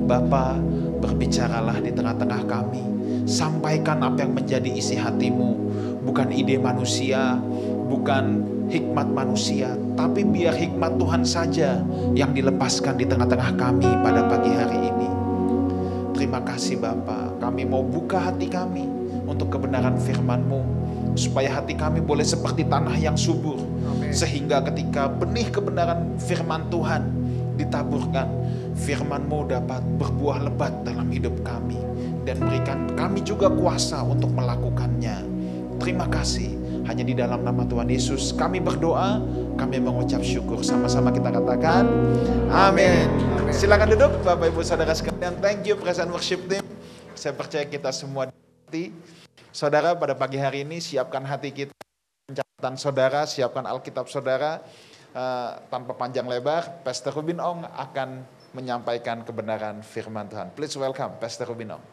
Bapa, berbicaralah di tengah-tengah kami. Sampaikan apa yang menjadi isi hatimu. Bukan ide manusia, bukan hikmat manusia, tapi biar hikmat Tuhan saja yang dilepaskan di tengah-tengah kami pada pagi hari ini. Terima kasih Bapa, kami mau buka hati kami untuk kebenaran firman-Mu, supaya hati kami boleh seperti tanah yang subur. Amen. Sehingga ketika benih kebenaran firman Tuhan ditaburkan, firman-Mu dapat berbuah lebat dalam hidup kami dan berikan kami juga kuasa untuk melakukannya. Terima kasih. Hanya di dalam nama Tuhan Yesus kami berdoa, kami mengucap syukur. Sama-sama kita katakan amin. Silakan duduk Bapak Ibu Saudara sekalian. Thank you present worship team. Saya percaya kita semua di saudara pada pagi hari ini. Siapkan hati kita, catatan saudara, siapkan Alkitab saudara. Tanpa panjang lebar, Pastor Rubin Ong akan menyampaikan kebenaran firman Tuhan. Please welcome Pastor Rubin Ong.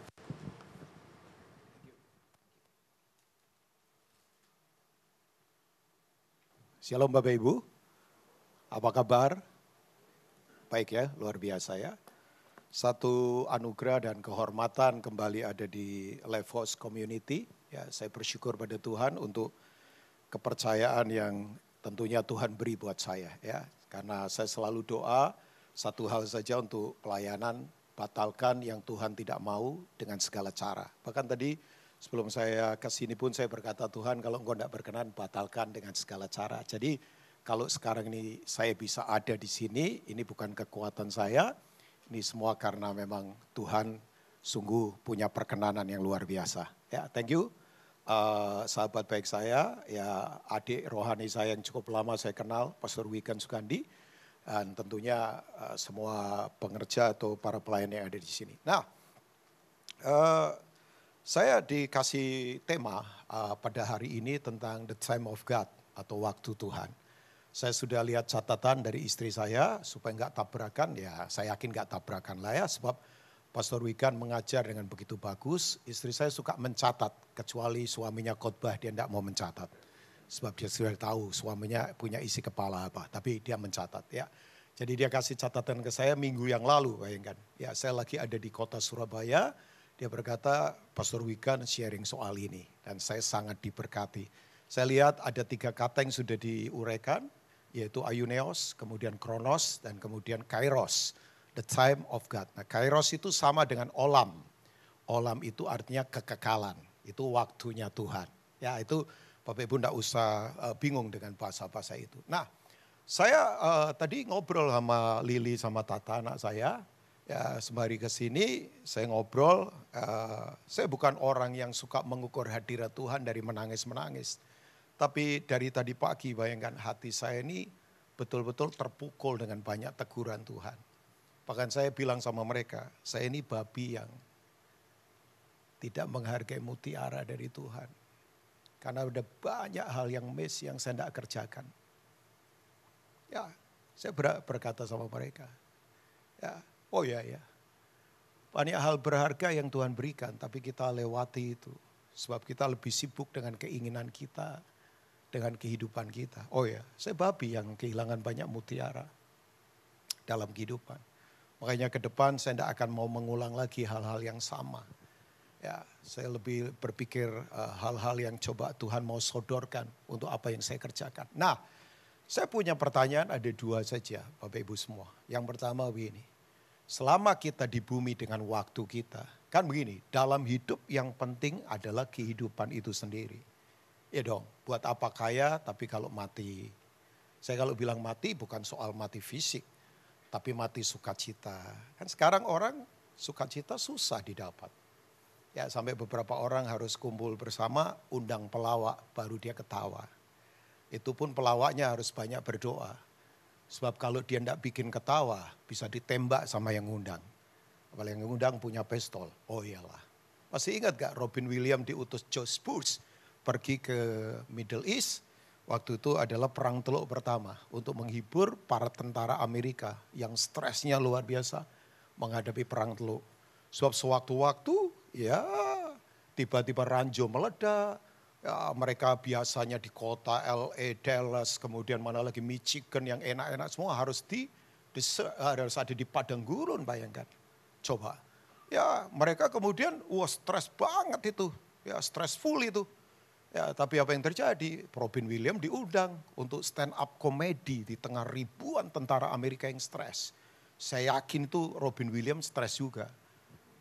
Shalom Bapak Ibu, apa kabar? Baik ya, luar biasa ya. Satu anugerah dan kehormatan kembali ada di Lifehouse Community. Ya, saya bersyukur pada Tuhan untuk kepercayaan yang tentunya Tuhan beri buat saya ya. Karena saya selalu doa satu hal saja untuk pelayanan, batalkan yang Tuhan tidak mau dengan segala cara. Bahkan tadi sebelum saya ke sini pun saya berkata, Tuhan kalau Engkau tidak berkenan, batalkan dengan segala cara. Jadi kalau sekarang ini saya bisa ada di sini, ini bukan kekuatan saya, ini semua karena memang Tuhan sungguh punya perkenanan yang luar biasa. Ya, thank you. Sahabat baik saya, ya adik rohani saya yang cukup lama saya kenal, Pastor Wikan Sukandi, dan tentunya semua pengerja atau para pelayan yang ada di sini. Nah, saya dikasih tema pada hari ini tentang the time of God atau waktu Tuhan. Saya sudah lihat catatan dari istri saya supaya nggak tabrakan, ya saya yakin nggak tabrakan lah ya, sebab Pastor Wikan mengajar dengan begitu bagus. Istri saya suka mencatat, kecuali suaminya khotbah dia tidak mau mencatat. Sebab dia sudah tahu suaminya punya isi kepala apa, tapi dia mencatat ya. Jadi dia kasih catatan ke saya minggu yang lalu, bayangkan. Ya saya lagi ada di kota Surabaya. Dia berkata, Pastor Wikan sharing soal ini. Dan saya sangat diberkati. Saya lihat ada 3 kata yang sudah diuraikan. Yaitu Aionios, kemudian Kronos, dan kemudian Kairos. The time of God. Nah Kairos itu sama dengan Olam. Olam itu artinya kekekalan. Itu waktunya Tuhan. Ya itu Bapak Ibu tidak usah bingung dengan bahasa-bahasa itu. Nah saya tadi ngobrol sama Lili sama Tata anak saya. Ya, sembari ke sini saya ngobrol, saya bukan orang yang suka mengukur hadirat Tuhan dari menangis-menangis. Tapi dari tadi pagi bayangkan hati saya ini betul-betul terpukul dengan banyak teguran Tuhan. Bahkan saya bilang sama mereka, saya ini babi yang tidak menghargai mutiara dari Tuhan. Karena ada banyak hal yang miss yang saya tidak kerjakan. Ya, saya berkata sama mereka, ya. Oh ya, banyak hal berharga yang Tuhan berikan tapi kita lewati itu. Sebab kita lebih sibuk dengan keinginan kita, dengan kehidupan kita. Oh ya, saya babi yang kehilangan banyak mutiara dalam kehidupan. Makanya ke depan saya tidak akan mau mengulang lagi hal-hal yang sama. Ya, saya lebih berpikir hal-hal yang coba Tuhan mau sodorkan untuk apa yang saya kerjakan. Nah, saya punya pertanyaan ada 2 saja Bapak Ibu semua. Yang pertama begini. Selama kita di bumi dengan waktu kita, kan begini, dalam hidup yang penting adalah kehidupan itu sendiri. Ya dong, buat apa kaya tapi kalau mati. Saya kalau bilang mati bukan soal mati fisik, tapi mati sukacita. Kan sekarang orang sukacita susah didapat. Ya sampai beberapa orang harus kumpul bersama, undang pelawak baru dia ketawa. Itu pun pelawaknya harus banyak berdoa. Sebab kalau dia tidak bikin ketawa, bisa ditembak sama yang ngundang. Apalagi yang ngundang punya pistol. Oh iyalah. Masih ingat gak Robin Williams diutus George Bush pergi ke Middle East. Waktu itu adalah perang teluk pertama untuk menghibur para tentara Amerika yang stresnya luar biasa menghadapi perang teluk. Sebab sewaktu-waktu ya tiba-tiba ranjau meledak. Ya, mereka biasanya di kota LA, Dallas, kemudian mana lagi Michigan yang enak-enak semua harus ada di padang gurun bayangkan. Coba. Ya mereka kemudian stres banget itu. Ya stressful itu. Ya tapi apa yang terjadi? Robin Williams diundang untuk stand up komedi di tengah ribuan tentara Amerika yang stres. Saya yakin itu Robin Williams stres juga.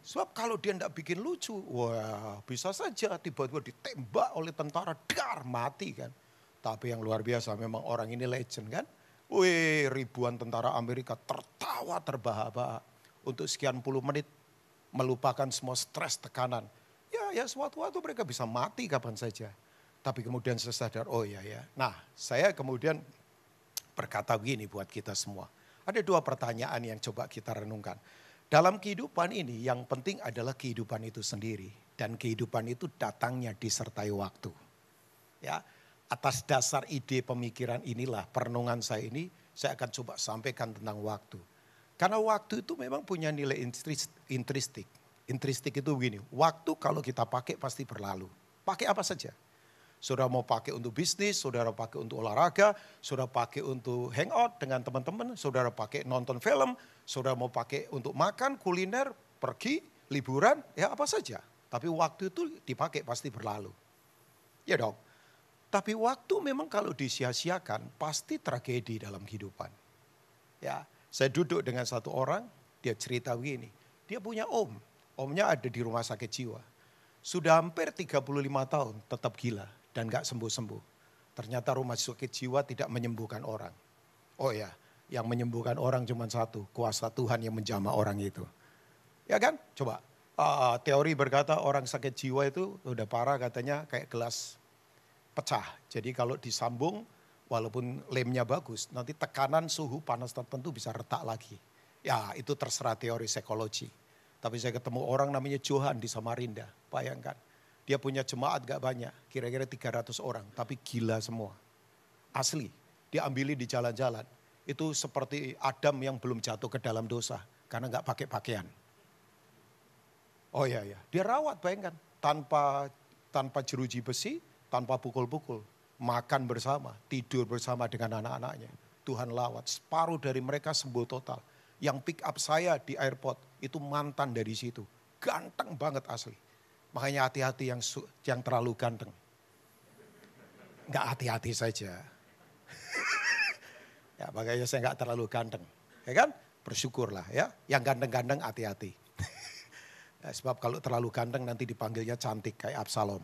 Sebab kalau dia tidak bikin lucu, wah bisa saja tiba-tiba ditembak oleh tentara, dar mati kan. Tapi yang luar biasa memang orang ini legend kan. Wih ribuan tentara Amerika tertawa terbahak-bahak untuk sekian puluh menit melupakan semua stres tekanan. Ya sewaktu-waktu mereka bisa mati kapan saja. Tapi kemudian saya sadar, oh ya. Nah saya kemudian berkata begini buat kita semua. Ada dua pertanyaan yang coba kita renungkan. Dalam kehidupan ini yang penting adalah kehidupan itu sendiri. Dan kehidupan itu datangnya disertai waktu. Ya, atas dasar ide pemikiran inilah perenungan saya ini saya akan coba sampaikan tentang waktu. Karena waktu itu memang punya nilai intristik. Intristik itu begini, waktu kalau kita pakai pasti berlalu. Pakai apa saja. Saudara mau pakai untuk bisnis, saudara pakai untuk olahraga, saudara pakai untuk hangout dengan teman-teman, saudara pakai nonton film, saudara mau pakai untuk makan, kuliner, pergi, liburan, ya apa saja. Tapi waktu itu dipakai pasti berlalu. Ya dong. Tapi waktu memang kalau disia-siakan pasti tragedi dalam kehidupan. Ya, saya duduk dengan satu orang, dia cerita begini. Dia punya omnya ada di rumah sakit jiwa. Sudah hampir 35 tahun tetap gila dan gak sembuh-sembuh. Ternyata rumah sakit jiwa tidak menyembuhkan orang. Oh ya, yang menyembuhkan orang cuma satu, kuasa Tuhan yang menjamah orang itu. Ya kan? Coba, teori berkata orang sakit jiwa itu udah parah katanya kayak gelas pecah. Jadi kalau disambung walaupun lemnya bagus, nanti tekanan suhu panas tertentu bisa retak lagi. Ya itu terserah teori psikologi. Tapi saya ketemu orang namanya Johan di Samarinda, bayangkan. Dia punya jemaat gak banyak, kira-kira 300 orang, tapi gila semua. Asli, dia ambilin di jalan-jalan. Itu seperti Adam yang belum jatuh ke dalam dosa, karena gak pakai pakaian. Oh iya, dia rawat bayangkan, tanpa jeruji besi, tanpa pukul-pukul. Makan bersama, tidur bersama dengan anak-anaknya. Tuhan lawat, separuh dari mereka sembuh total. Yang pick up saya di airport itu mantan dari situ. Ganteng banget asli. Makanya hati-hati yang terlalu ganteng. Enggak hati-hati saja. Ya makanya saya enggak terlalu ganteng. Ya kan? Bersyukurlah ya. Yang ganteng-ganteng hati-hati. Ya, sebab kalau terlalu ganteng nanti dipanggilnya cantik kayak Absalom.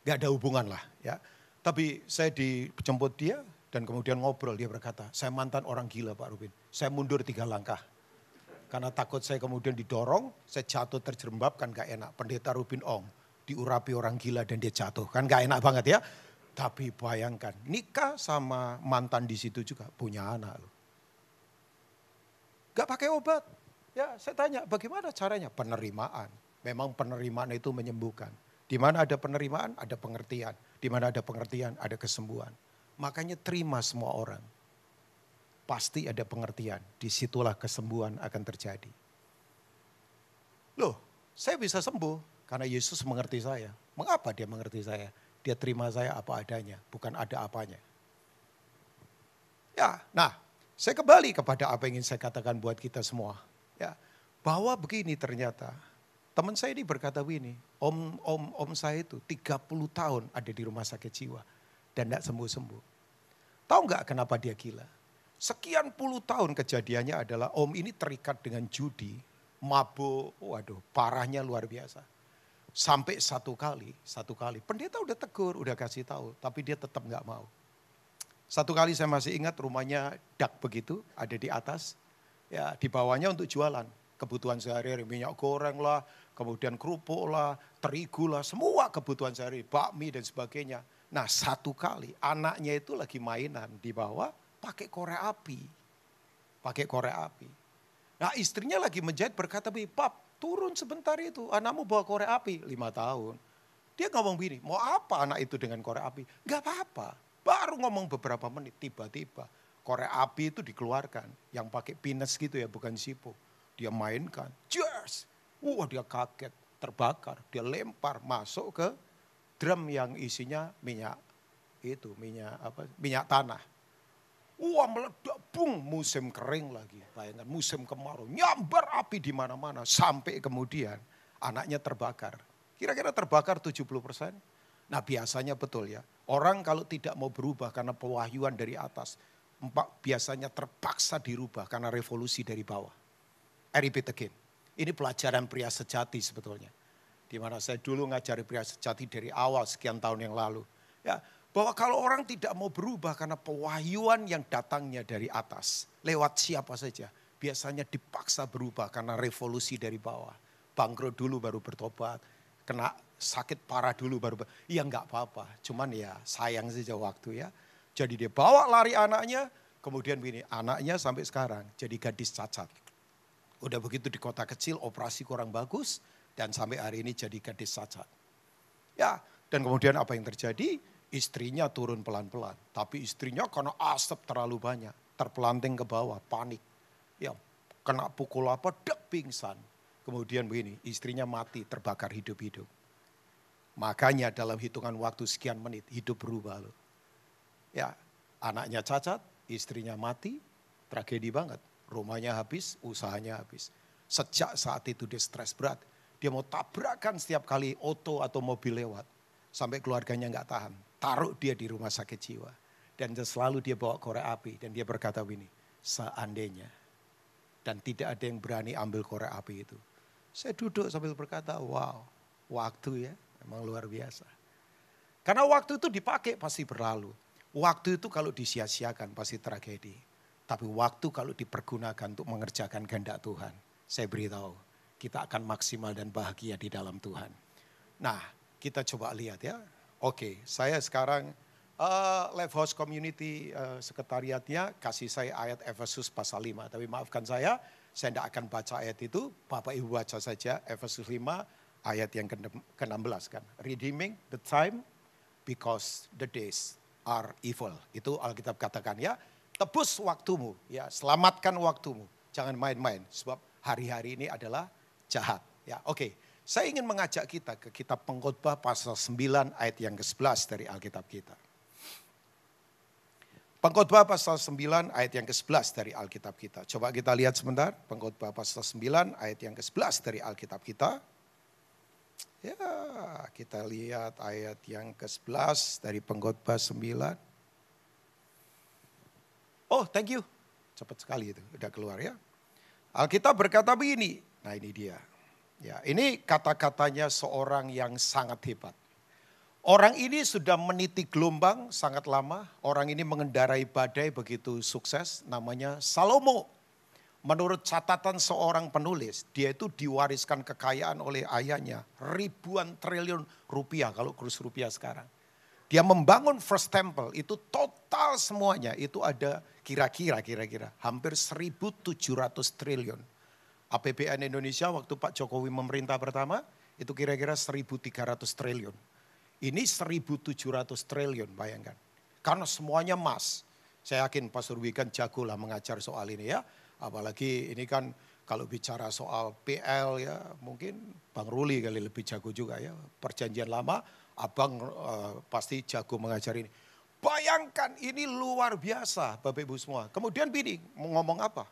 Enggak ada hubungan lah ya. Tapi saya dijemput dia. Dan kemudian ngobrol, dia berkata, saya mantan orang gila Pak Rubin. Saya mundur 3 langkah. Karena takut saya kemudian didorong, saya jatuh terjerembab kan gak enak. Pendeta Rubin Ong diurapi orang gila dan dia jatuh. Kan gak enak banget ya. Tapi bayangkan, nikah sama mantan di situ juga punya anak loh. Gak pakai obat. Ya saya tanya, bagaimana caranya? Penerimaan. Memang penerimaan itu menyembuhkan. Di mana ada penerimaan, ada pengertian. Di mana ada pengertian, ada kesembuhan. Makanya terima semua orang. Pasti ada pengertian. Disitulah kesembuhan akan terjadi. Loh, saya bisa sembuh karena Yesus mengerti saya. Mengapa dia mengerti saya? Dia terima saya apa adanya, bukan ada apanya. Ya, nah saya kembali kepada apa yang ingin saya katakan buat kita semua. Ya, bahwa begini ternyata. Teman saya ini berkata begini, om saya itu 30 tahun ada di rumah sakit jiwa. Dan tidak sembuh-sembuh. Tahu nggak kenapa dia gila? Sekian puluh tahun kejadiannya adalah om ini terikat dengan judi, mabuk, waduh parahnya luar biasa. Sampai satu kali, pendeta udah tegur, udah kasih tahu, tapi dia tetap nggak mau. Satu kali saya masih ingat rumahnya dak begitu, ada di atas, ya di bawahnya untuk jualan. Kebutuhan sehari-hari, minyak goreng lah, kemudian kerupuk lah, terigu lah, semua kebutuhan sehari, bakmi dan sebagainya. Nah satu kali anaknya itu lagi mainan di bawah pakai korek api. Nah istrinya lagi menjahit berkata, Pap turun sebentar itu anakmu bawa korek api 5 tahun. Dia ngomong gini, mau apa anak itu dengan korek api? Gak apa-apa, baru ngomong beberapa menit tiba-tiba korek api itu dikeluarkan. Yang pakai pines gitu ya bukan sipo. Dia mainkan, cheers. Wah dia kaget, terbakar, dia lempar masuk ke drum yang isinya minyak tanah. Wah meledak bung musim kering lagi. Bayangkan musim kemarau, nyambar api di mana-mana. Sampai kemudian anaknya terbakar. Kira-kira terbakar 70%. Nah biasanya betul ya. Orang kalau tidak mau berubah karena pewahyuan dari atas. Biasanya terpaksa dirubah karena revolusi dari bawah. I repeat again. Ini pelajaran pria sejati sebetulnya. Di mana saya dulu ngajari pria sejati dari awal sekian tahun yang lalu. Ya, bahwa kalau orang tidak mau berubah karena pewahyuan yang datangnya dari atas, lewat siapa saja, biasanya dipaksa berubah karena revolusi dari bawah. Bangkrut dulu baru bertobat, kena sakit parah dulu baru, ya enggak apa-apa, cuman ya sayang saja waktu ya. Jadi dia bawa lari anaknya, kemudian begini, anaknya sampai sekarang jadi gadis cacat. Udah begitu di kota kecil, operasi kurang bagus, dan sampai hari ini jadi gadis cacat. Ya, dan kemudian apa yang terjadi? Istrinya turun pelan-pelan. Tapi istrinya karena asap terlalu banyak. Terpelanting ke bawah, panik. Ya, kena pukul apa, dek pingsan. Kemudian begini, istrinya mati, terbakar hidup-hidup. Makanya dalam hitungan waktu sekian menit, hidup berubah loh. Ya, anaknya cacat, istrinya mati, tragedi banget. Rumahnya habis, usahanya habis. Sejak saat itu dia stres berat. Dia mau tabrakan setiap kali oto atau mobil lewat. Sampai keluarganya nggak tahan. Taruh dia di rumah sakit jiwa. Dan selalu dia bawa korek api. Dan dia berkata begini, seandainya. Dan tidak ada yang berani ambil korek api itu. Saya duduk sambil berkata, wow, waktu ya emang luar biasa. Karena waktu itu dipakai pasti berlalu. Waktu itu kalau disia-siakan pasti tragedi. Tapi waktu kalau dipergunakan untuk mengerjakan kehendak Tuhan. Saya beritahu, kita akan maksimal dan bahagia di dalam Tuhan. Nah, kita coba lihat ya. Oke, saya sekarang Life House Community sekretariatnya kasih saya ayat Efesus pasal 5. Tapi maafkan saya tidak akan baca ayat itu. Bapak Ibu baca saja Efesus 5 ayat yang ke-16 kan. Redeeming the time because the days are evil. Itu Alkitab katakan ya. Tebus waktumu, ya selamatkan waktumu. Jangan main-main sebab hari-hari ini adalah jahat. Ya, oke. Saya ingin mengajak kita ke kitab Pengkhotbah pasal 9 ayat yang ke-11 dari Alkitab kita. Pengkhotbah pasal 9 ayat yang ke-11 dari Alkitab kita. Coba kita lihat sebentar. Pengkhotbah pasal 9 ayat yang ke-11 dari Alkitab kita. Ya, kita lihat ayat yang ke-11 dari Pengkhotbah 9. Oh, thank you. Cepat sekali itu, udah keluar ya. Alkitab berkata begini. Nah, ini dia. Ya, ini kata-katanya seorang yang sangat hebat. Orang ini sudah meniti gelombang sangat lama. Orang ini mengendarai badai begitu sukses. Namanya Salomo. Menurut catatan seorang penulis, dia itu diwariskan kekayaan oleh ayahnya. Ribuan triliun rupiah kalau kurs rupiah sekarang. Dia membangun First Temple, itu total semuanya. Itu ada kira-kira hampir 1.700 triliun. APBN Indonesia waktu Pak Jokowi memerintah pertama, itu kira-kira 1.300 triliun. Ini 1.700 triliun, bayangkan. Karena semuanya emas. Saya yakin Pastor Wigan jago lah mengajar soal ini ya. Apalagi ini kan kalau bicara soal PL ya, mungkin Bang Ruli kali lebih jago juga ya. Perjanjian lama, Abang pasti jago mengajar ini. Bayangkan ini luar biasa Bapak Ibu semua. Kemudian Bini mau ngomong apa?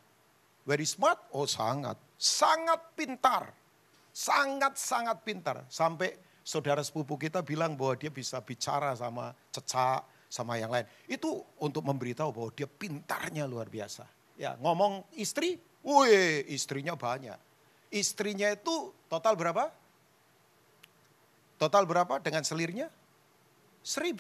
Very smart? Oh sangat. Sangat pintar. Sangat pintar. Sampai saudara sepupu kita bilang bahwa dia bisa bicara sama cecak, sama yang lain. Itu untuk memberitahu bahwa dia pintarnya luar biasa. Ya, ngomong istri, wih istrinya banyak. Istrinya itu total berapa? Total berapa dengan selirnya? 1.000.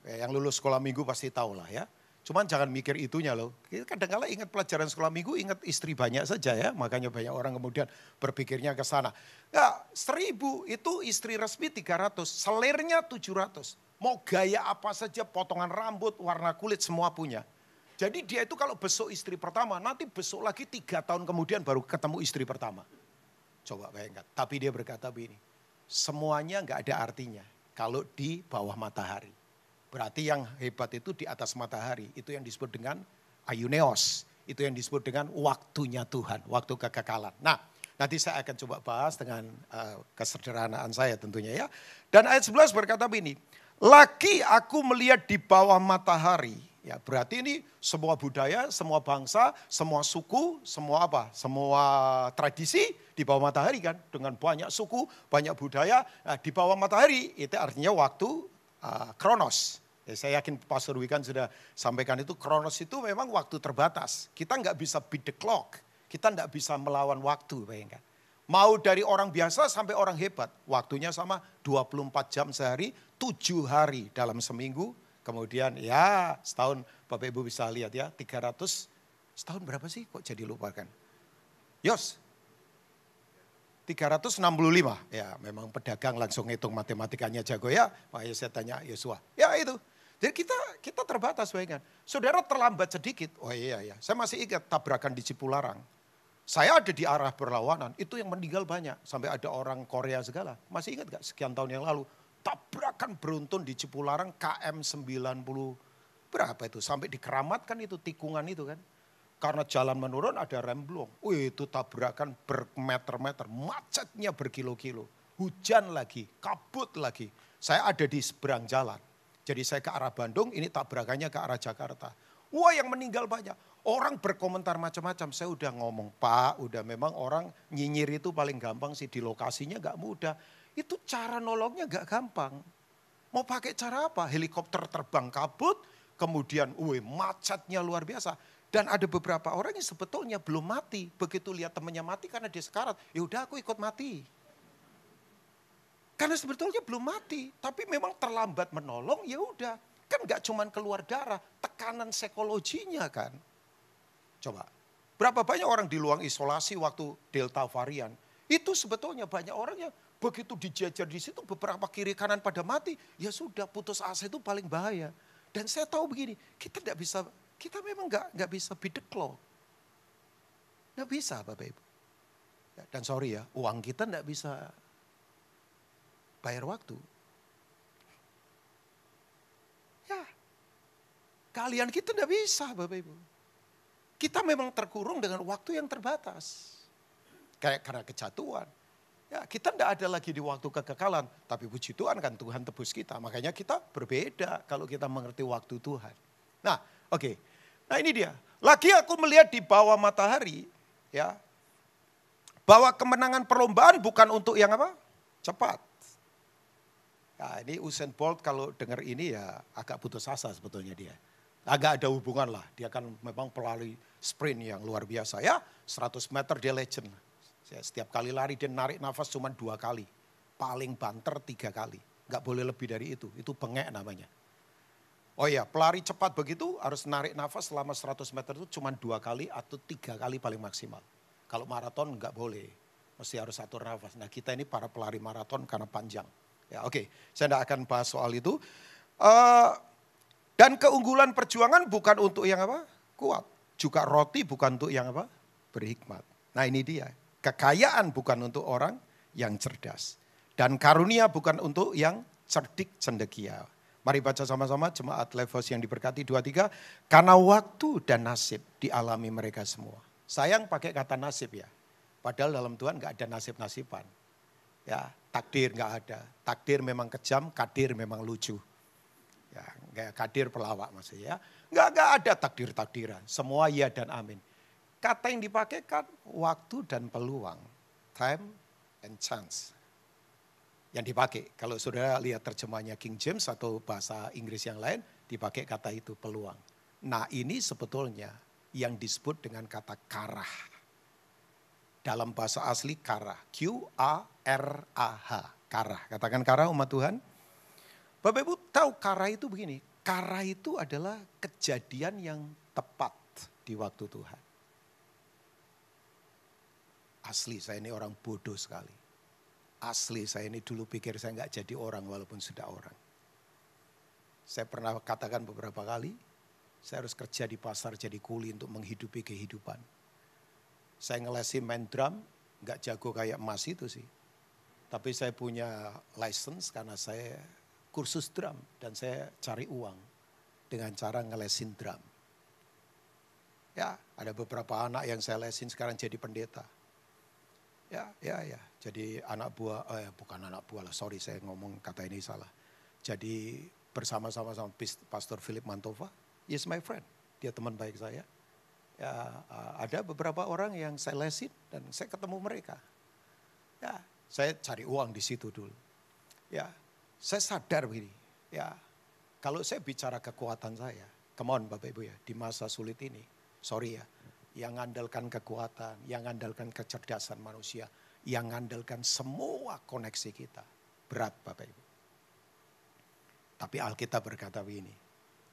Yang lulus sekolah minggu pasti tahu lah ya. Cuman jangan mikir itunya loh. Kadang-kadang ingat pelajaran sekolah minggu, ingat istri banyak saja ya. Makanya banyak orang kemudian berpikirnya ke sana. Ya 1.000 itu istri resmi 300, selirnya 700. Mau gaya apa saja, potongan rambut, warna kulit semua punya. Jadi dia itu kalau besok istri pertama, nanti besok lagi 3 tahun kemudian baru ketemu istri pertama. Coba bayangkan. Tapi dia berkata begini, semuanya nggak ada artinya kalau di bawah matahari. Berarti yang hebat itu di atas matahari. Itu yang disebut dengan aiuneos. Itu yang disebut dengan waktunya Tuhan, waktu kekekalan. Nah, nanti saya akan coba bahas dengan kesederhanaan saya tentunya ya. Dan ayat 11 berkata begini, lagi aku melihat di bawah matahari Ya, berarti ini semua budaya, semua bangsa, semua suku, semua apa? Semua tradisi di bawah matahari kan. Dengan banyak suku, banyak budaya di bawah matahari. Itu artinya waktu kronos. Ya, saya yakin Pastor Wikan sudah sampaikan itu. Kronos itu memang waktu terbatas. Kita nggak bisa beat the clock. Kita nggak bisa melawan waktu, bayangkan. Mau dari orang biasa sampai orang hebat. Waktunya sama 24 jam sehari, 7 hari dalam seminggu. Kemudian ya setahun Bapak Ibu bisa lihat ya 300, setahun berapa sih kok jadi lupakan. Yos, 365 ya memang pedagang langsung hitung matematikanya jago ya. Makanya saya tanya Yosua, ya itu. Jadi kita terbatas bayangkan. Saudara terlambat sedikit, oh iya saya masih ingat tabrakan di Cipularang. Saya ada di arah berlawanan, itu yang meninggal banyak. Sampai ada orang Korea segala, masih ingat gak sekian tahun yang lalu. Tabrakan beruntun di Cipularang KM 90 berapa itu. Sampai dikeramatkan itu tikungan itu kan. Karena jalan menurun ada remblong. Itu tabrakan bermeter-meter. Macetnya berkilo-kilo. Hujan lagi, kabut lagi. Saya ada di seberang jalan. Jadi saya ke arah Bandung, ini tabrakannya ke arah Jakarta. Wah yang meninggal banyak. Orang berkomentar macam-macam. Saya udah ngomong, Pak udah memang orang nyinyir itu paling gampang sih. Di lokasinya gak mudah. Itu cara nolongnya gak gampang. Mau pakai cara apa? Helikopter terbang kabut, kemudian macetnya luar biasa. Dan ada beberapa orang yang sebetulnya belum mati. Begitu lihat temannya mati karena dia sekarat, ya udah aku ikut mati. Karena sebetulnya belum mati, tapi memang terlambat menolong, ya udah. Kan gak cuman keluar darah, tekanan psikologinya kan. Coba, berapa banyak orang di ruang isolasi waktu Delta varian. Itu sebetulnya banyak orang yang begitu dijajar di situ beberapa kiri kanan pada mati. Ya sudah putus asa itu paling bahaya. Dan saya tahu begini, kita memang nggak bisa beat the clock. Nggak bisa Bapak Ibu. Ya, dan sorry ya, uang kita nggak bisa bayar waktu. Ya, kalian kita nggak bisa Bapak Ibu. Kita memang terkurung dengan waktu yang terbatas. Kayak karena kejatuhan. Ya, kita tidak ada lagi di waktu kekekalan. Tapi puji Tuhan kan Tuhan tebus kita. Makanya kita berbeda kalau kita mengerti waktu Tuhan. Nah oke. Nah ini dia. Lagi aku melihat di bawah matahari. Ya, bahwa kemenangan perlombaan bukan untuk yang apa? Cepat. Nah ini Usain Bolt kalau dengar ini ya agak putus asa sebetulnya dia. Agak ada hubungan lah. Dia kan memang pelari sprint yang luar biasa ya. 100 meter dia legend. Setiap kali lari dia narik nafas cuma 2 kali. Paling banter 3 kali. Gak boleh lebih dari itu. Itu bengek namanya. Oh iya pelari cepat begitu harus narik nafas selama 100 meter itu cuma 2 kali atau 3 kali paling maksimal. Kalau maraton gak boleh. Mesti harus atur nafas. Nah kita ini para pelari maraton karena panjang. Ya oke, saya tidak akan bahas soal itu. Dan keunggulan perjuangan bukan untuk yang apa? Kuat. Juga roti bukan untuk yang apa? Berhikmat. Nah ini dia. Kekayaan bukan untuk orang yang cerdas. Dan karunia bukan untuk yang cerdik cendekia. Mari baca sama-sama jemaat Levos yang diberkati 23. Karena waktu dan nasib dialami mereka semua. Sayang pakai kata nasib ya. Padahal dalam Tuhan gak ada nasib-nasiban. Ya, takdir gak ada. Takdir memang kejam, kadir memang lucu. Ya, kayak kadir pelawak maksudnya ya. Gak ada takdir-takdiran. Semua ya dan amin. Kata yang dipakai kan waktu dan peluang. Time and chance. Yang dipakai. Kalau saudara lihat terjemahnya King James atau bahasa Inggris yang lain. Dipakai kata itu peluang. Nah ini sebetulnya yang disebut dengan kata karah. Dalam bahasa asli karah. Q-A-R-A-H. Karah. Katakan karah umat Tuhan. Bapak Ibu tahu karah itu begini. Karah itu adalah kejadian yang tepat di waktu Tuhan. Asli saya ini orang bodoh sekali. Asli saya ini dulu pikir saya nggak jadi orang walaupun sudah orang. Saya pernah katakan beberapa kali, saya harus kerja di pasar jadi kuli untuk menghidupi kehidupan. Saya ngelesin main drum, nggak jago kayak Mas itu sih. Tapi saya punya license karena saya kursus drum dan saya cari uang dengan cara ngelesin drum. Ya, ada beberapa anak yang saya lesin sekarang jadi pendeta. Ya. Jadi anak buah, bukan anak buah lah, sorry saya ngomong kata ini salah. Jadi bersama-sama sama Pastor Philip Mantova, He is my friend. Dia teman baik saya. Ya, ada beberapa orang yang saya lesin dan saya ketemu mereka. Ya, saya cari uang di situ dulu. Ya, saya sadar begini. Ya, kalau saya bicara kekuatan saya, come on Bapak Ibu ya, di masa sulit ini, sorry ya, yang ngandalkan kekuatan, yang ngandalkan kecerdasan manusia, yang ngandalkan semua koneksi kita, berat Bapak Ibu. Tapi Alkitab berkata begini,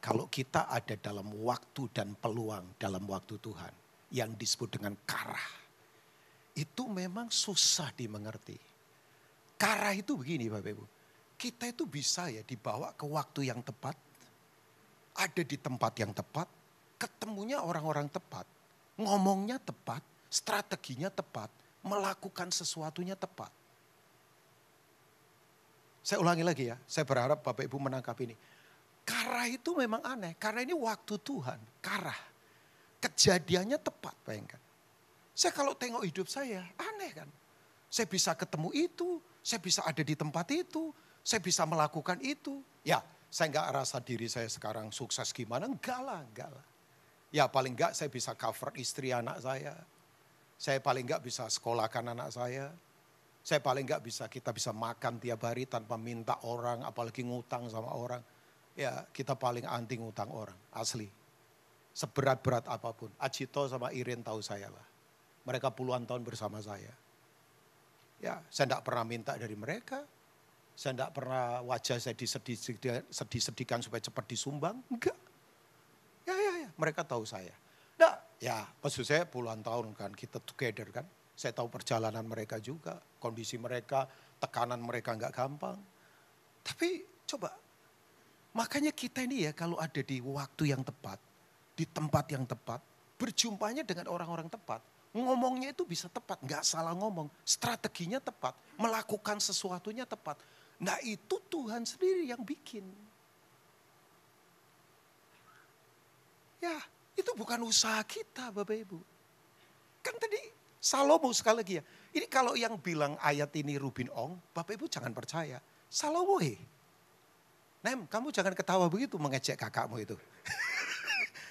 kalau kita ada dalam waktu dan peluang dalam waktu Tuhan, yang disebut dengan karah, itu memang susah dimengerti. Karah itu begini Bapak Ibu, kita itu bisa ya dibawa ke waktu yang tepat, ada di tempat yang tepat, ketemunya orang-orang tepat, ngomongnya tepat, strateginya tepat, melakukan sesuatunya tepat. Saya ulangi lagi ya, saya berharap Bapak Ibu menangkap ini. Karah itu memang aneh, karena ini waktu Tuhan, karah. Kejadiannya tepat, bayangkan. Saya kalau tengok hidup saya, aneh kan. Saya bisa ketemu itu, saya bisa ada di tempat itu, saya bisa melakukan itu. Ya, saya enggak rasa diri saya sekarang sukses gimana, enggak lah. Ya paling enggak saya bisa cover istri anak saya. Saya paling enggak bisa sekolahkan anak saya. Saya paling enggak kita bisa makan tiap hari tanpa minta orang, apalagi ngutang sama orang. Ya kita paling anti ngutang orang, asli. Seberat-berat apapun. Ajito sama Irin tahu saya lah. Mereka puluhan tahun bersama saya. Ya saya enggak pernah minta dari mereka. Saya enggak pernah wajah saya disedih-sedihkan supaya cepat disumbang. Enggak. Ya, mereka tahu saya. Nah, ya maksud saya puluhan tahun kan kita together kan. Saya tahu perjalanan mereka juga, kondisi mereka, tekanan mereka enggak gampang. Tapi coba, makanya kita ini ya kalau ada di waktu yang tepat, di tempat yang tepat, berjumpanya dengan orang-orang tepat. Ngomongnya itu bisa tepat, enggak salah ngomong. Strateginya tepat, melakukan sesuatunya tepat. Nah itu Tuhan sendiri yang bikin. Ya itu bukan usaha kita Bapak Ibu. Kan tadi Salomo sekali lagi ya. Ini kalau yang bilang ayat ini Rubin Ong, Bapak Ibu jangan percaya. Salomo Nem kamu jangan ketawa begitu mengejek kakakmu itu.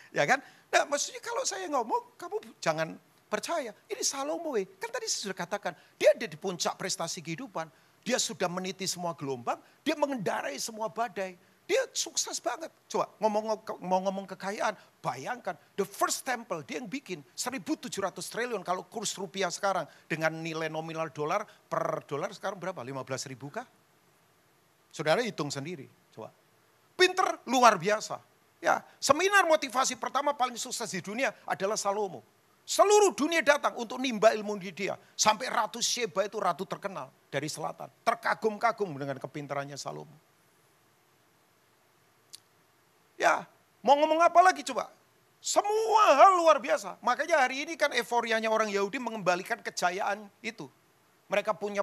Ya kan? Nah maksudnya kalau saya ngomong kamu jangan percaya. Ini Salomo kan tadi saya sudah katakan. Dia ada di puncak prestasi kehidupan. Dia sudah meniti semua gelombang, dia mengendarai semua badai. Dia sukses banget. Coba ngomong kekayaan, bayangkan the first temple dia yang bikin 1.700 triliun kalau kurs rupiah sekarang dengan nilai nominal dolar per dolar sekarang berapa? 15.000 kah? Saudara hitung sendiri, coba. Pinter luar biasa. Ya, seminar motivasi pertama paling sukses di dunia adalah Salomo. Seluruh dunia datang untuk nimba ilmu di dia. Sampai Ratu Sheba itu ratu terkenal dari selatan. Terkagum-kagum dengan kepintarannya Salomo. Ya, mau ngomong apa lagi coba? Semua hal luar biasa. Makanya hari ini kan euforianya orang Yahudi mengembalikan kejayaan itu. Mereka punya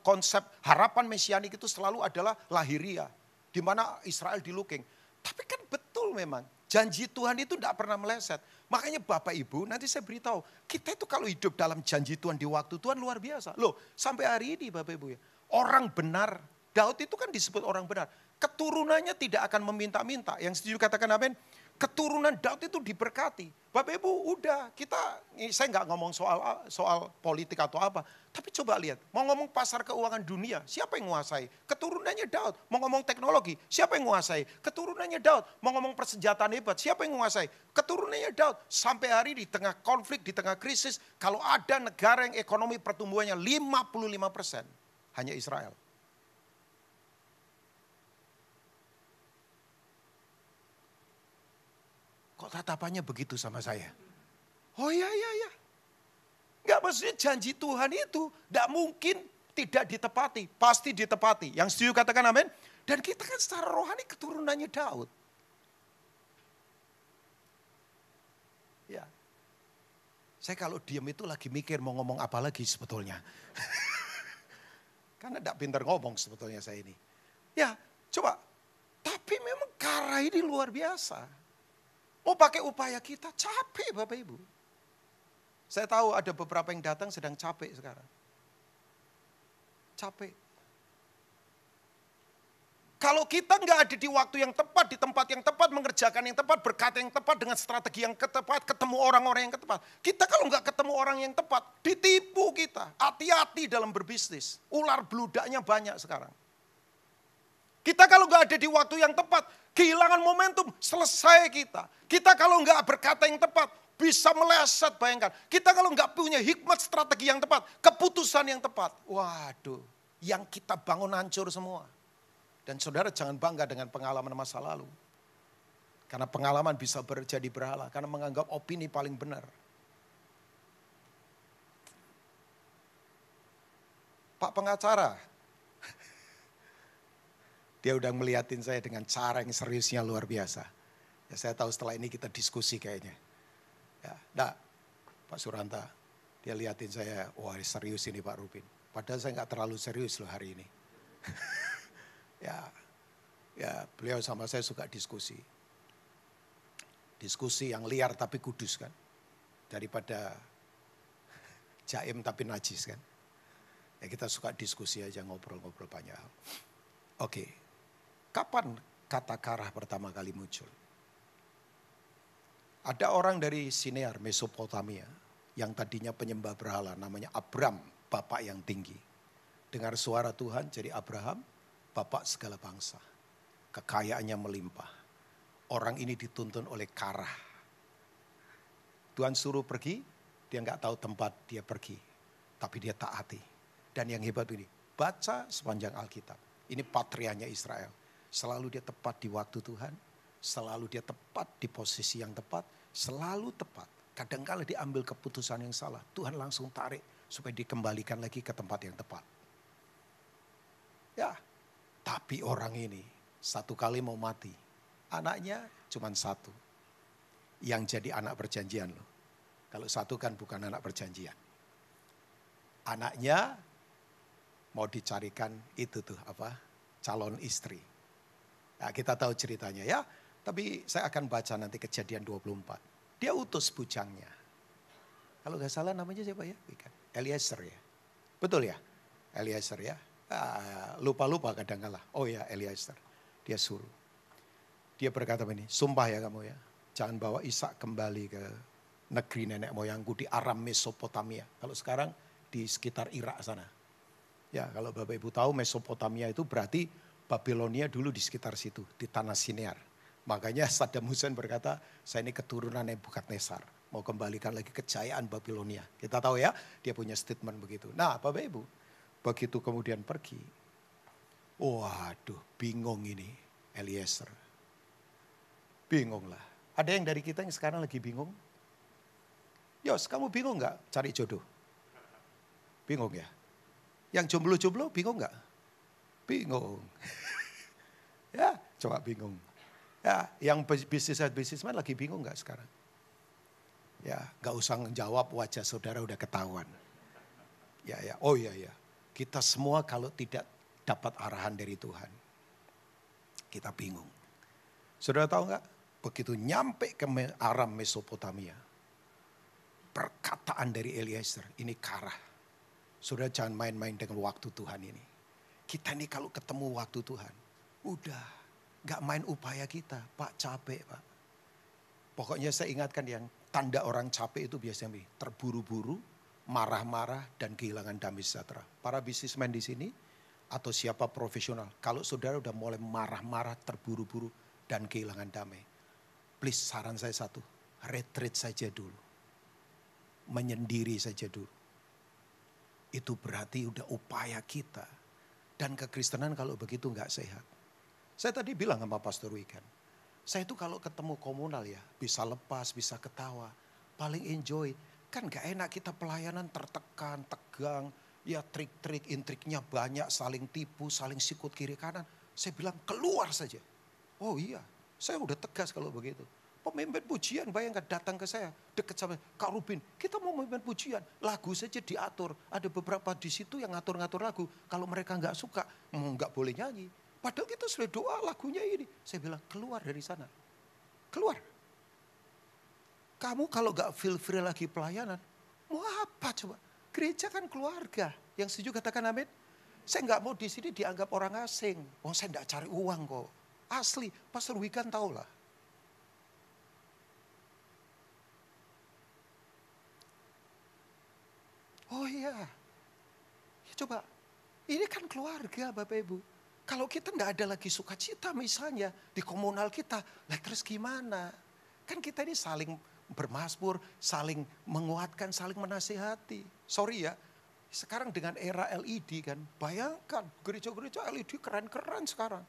konsep harapan mesianik itu selalu adalah lahiria. Di mana Israel dilooking. Tapi kan betul memang. Janji Tuhan itu tidak pernah meleset. Makanya Bapak Ibu nanti saya beritahu. Kita itu kalau hidup dalam janji Tuhan di waktu Tuhan luar biasa. Loh sampai hari ini Bapak Ibu ya. Orang benar. Daud itu kan disebut orang benar. Keturunannya tidak akan meminta-minta. Yang setuju katakan amin. Keturunan Daud itu diberkati. Bapak Ibu udah saya nggak ngomong soal politik atau apa. Tapi coba lihat, mau ngomong pasar keuangan dunia, siapa yang menguasai? Keturunannya Daud. Mau ngomong teknologi, siapa yang menguasai? Keturunannya Daud. Mau ngomong persenjataan hebat, siapa yang menguasai? Keturunannya Daud. Sampai hari di tengah konflik, di tengah krisis, kalau ada negara yang ekonomi pertumbuhannya 55%, hanya Israel. Kok tatapannya begitu sama saya? Oh iya. Enggak, maksudnya janji Tuhan itu tidak mungkin tidak ditepati. Pasti ditepati. Yang setuju katakan amin. Dan kita kan secara rohani keturunannya Daud. Ya. Saya kalau diam itu lagi mikir mau ngomong apa lagi sebetulnya. Karena tidak pintar ngomong sebetulnya saya ini. Ya coba. Tapi memang karah ini luar biasa. Mau pakai upaya kita capek Bapak Ibu. Saya tahu ada beberapa yang datang sedang capek sekarang. Capek. Kalau kita nggak ada di waktu yang tepat, di tempat yang tepat, mengerjakan yang tepat, berkata yang tepat, dengan strategi yang tepat, ketemu orang-orang yang tepat. Kita kalau nggak ketemu orang yang tepat, ditipu kita. Hati-hati dalam berbisnis. Ular beludaknya banyak sekarang. Kita kalau nggak ada di waktu yang tepat, kehilangan momentum, selesai kita. Kita kalau nggak berkata yang tepat, bisa meleset, bayangkan. Kita kalau nggak punya hikmat strategi yang tepat, keputusan yang tepat. Waduh, yang kita bangun hancur semua. Dan saudara jangan bangga dengan pengalaman masa lalu. Karena pengalaman bisa jadi berhala. Karena menganggap opini paling benar. Pak pengacara. Dia udah melihatin saya dengan cara yang seriusnya luar biasa. Ya, saya tahu setelah ini kita diskusi kayaknya. Ya, nah, Pak Suranta. Dia lihatin saya, wah serius ini Pak Rubin. Padahal saya nggak terlalu serius loh hari ini. Ya, beliau sama saya suka diskusi. Diskusi yang liar tapi kudus kan. Daripada jaim tapi najis kan. Ya kita suka diskusi aja, ngobrol-ngobrol banyak hal. Oke, kapan kata Karah pertama kali muncul? Ada orang dari Sinear, Mesopotamia, yang tadinya penyembah berhala, namanya Abram, bapak yang tinggi. Dengar suara Tuhan jadi Abraham, bapak segala bangsa. Kekayaannya melimpah. Orang ini dituntun oleh Karah. Tuhan suruh pergi, dia nggak tahu tempat dia pergi. Tapi dia taati. Dan yang hebat ini, baca sepanjang Alkitab. Ini patrianya Israel. Selalu dia tepat di waktu Tuhan. Selalu dia tepat di posisi yang tepat. Selalu tepat. Kadang-kala diambil keputusan yang salah. Tuhan langsung tarik supaya dikembalikan lagi ke tempat yang tepat. Ya, tapi orang ini satu kali mau mati. Anaknya cuma satu. Yang jadi anak perjanjian loh. Kalau satu kan bukan anak perjanjian. Anaknya mau dicarikan itu tuh apa? Calon istri. Nah, kita tahu ceritanya ya. Tapi saya akan baca nanti Kejadian 24. Dia utus bujangnya. Kalau nggak salah namanya siapa ya? Eliezer ya. Betul ya? Eliezer ya. Lupa-lupa kadang-kala. Oh ya Eliezer. Dia suruh. Dia berkata begini, sumpah ya kamu ya. Jangan bawa Ishak kembali ke negeri nenek moyangku di Aram Mesopotamia. Kalau sekarang di sekitar Irak sana. Ya kalau Bapak Ibu tahu Mesopotamia itu berarti Babilonia dulu di sekitar situ. Di tanah Sinear. Makanya Saddam Hussein berkata, saya ini keturunan Nebukadnezar. Mau kembalikan lagi kejayaan Babilonia. Kita tahu ya, dia punya statement begitu. Nah Bapak Ibu, begitu kemudian pergi. Waduh, bingung ini Eliezer. Bingung lah. Ada yang dari kita yang sekarang lagi bingung? Yos, kamu bingung gak cari jodoh? Bingung ya? Yang jomblo-jomblo bingung gak? Bingung. Ya, coba bingung. Ya, yang bisnisman lagi bingung gak sekarang? Ya, gak usah ngejawab, wajah saudara udah ketahuan. Ya, oh iya. Kita semua kalau tidak dapat arahan dari Tuhan, kita bingung. Saudara tahu gak? Begitu nyampe ke Aram Mesopotamia, perkataan dari Eliezer, ini Karah. Saudara jangan main-main dengan waktu Tuhan ini. Kita ini kalau ketemu waktu Tuhan, udah gak main upaya kita. Pak capek Pak. Pokoknya saya ingatkan yang tanda orang capek itu biasanya terburu-buru, marah-marah dan kehilangan damai sejahtera. Para bisnismen di sini atau siapa profesional, kalau saudara udah mulai marah-marah, terburu-buru dan kehilangan damai. Please saran saya satu, retreat saja dulu. Menyendiri saja dulu. Itu berarti udah upaya kita. Dan kekristenan kalau begitu gak sehat. Saya tadi bilang sama Pastor Wigan, saya itu kalau ketemu komunal ya, bisa lepas, bisa ketawa, paling enjoy. Kan gak enak kita pelayanan tertekan, tegang, ya trik-trik, intriknya banyak, saling tipu, saling sikut kiri kanan. Saya bilang keluar saja. Oh iya, saya udah tegas kalau begitu. Pemimpin pujian bayangkan datang ke saya, dekat sama Kak Rubin, kita mau memimpin pujian, lagu saja diatur. Ada beberapa di situ yang ngatur-ngatur lagu, kalau mereka gak suka, gak boleh nyanyi. Padahal kita sudah doa lagunya ini. Saya bilang keluar dari sana, keluar. Kamu kalau gak feel free lagi pelayanan, mau apa coba? Gereja kan keluarga, yang setuju katakan amin. Saya nggak mau di sini dianggap orang asing. Oh, saya nggak cari uang kok. Asli, Pastor Wikan tahu lah. Oh iya, ya coba, ini kan keluarga Bapak Ibu. Kalau kita nggak ada lagi sukacita misalnya di komunal kita, lah terus gimana? Kan kita ini saling bermasmur, saling menguatkan, saling menasihati. Sorry ya, sekarang dengan era LED kan, bayangkan gereja-gereja LED keren-keren sekarang.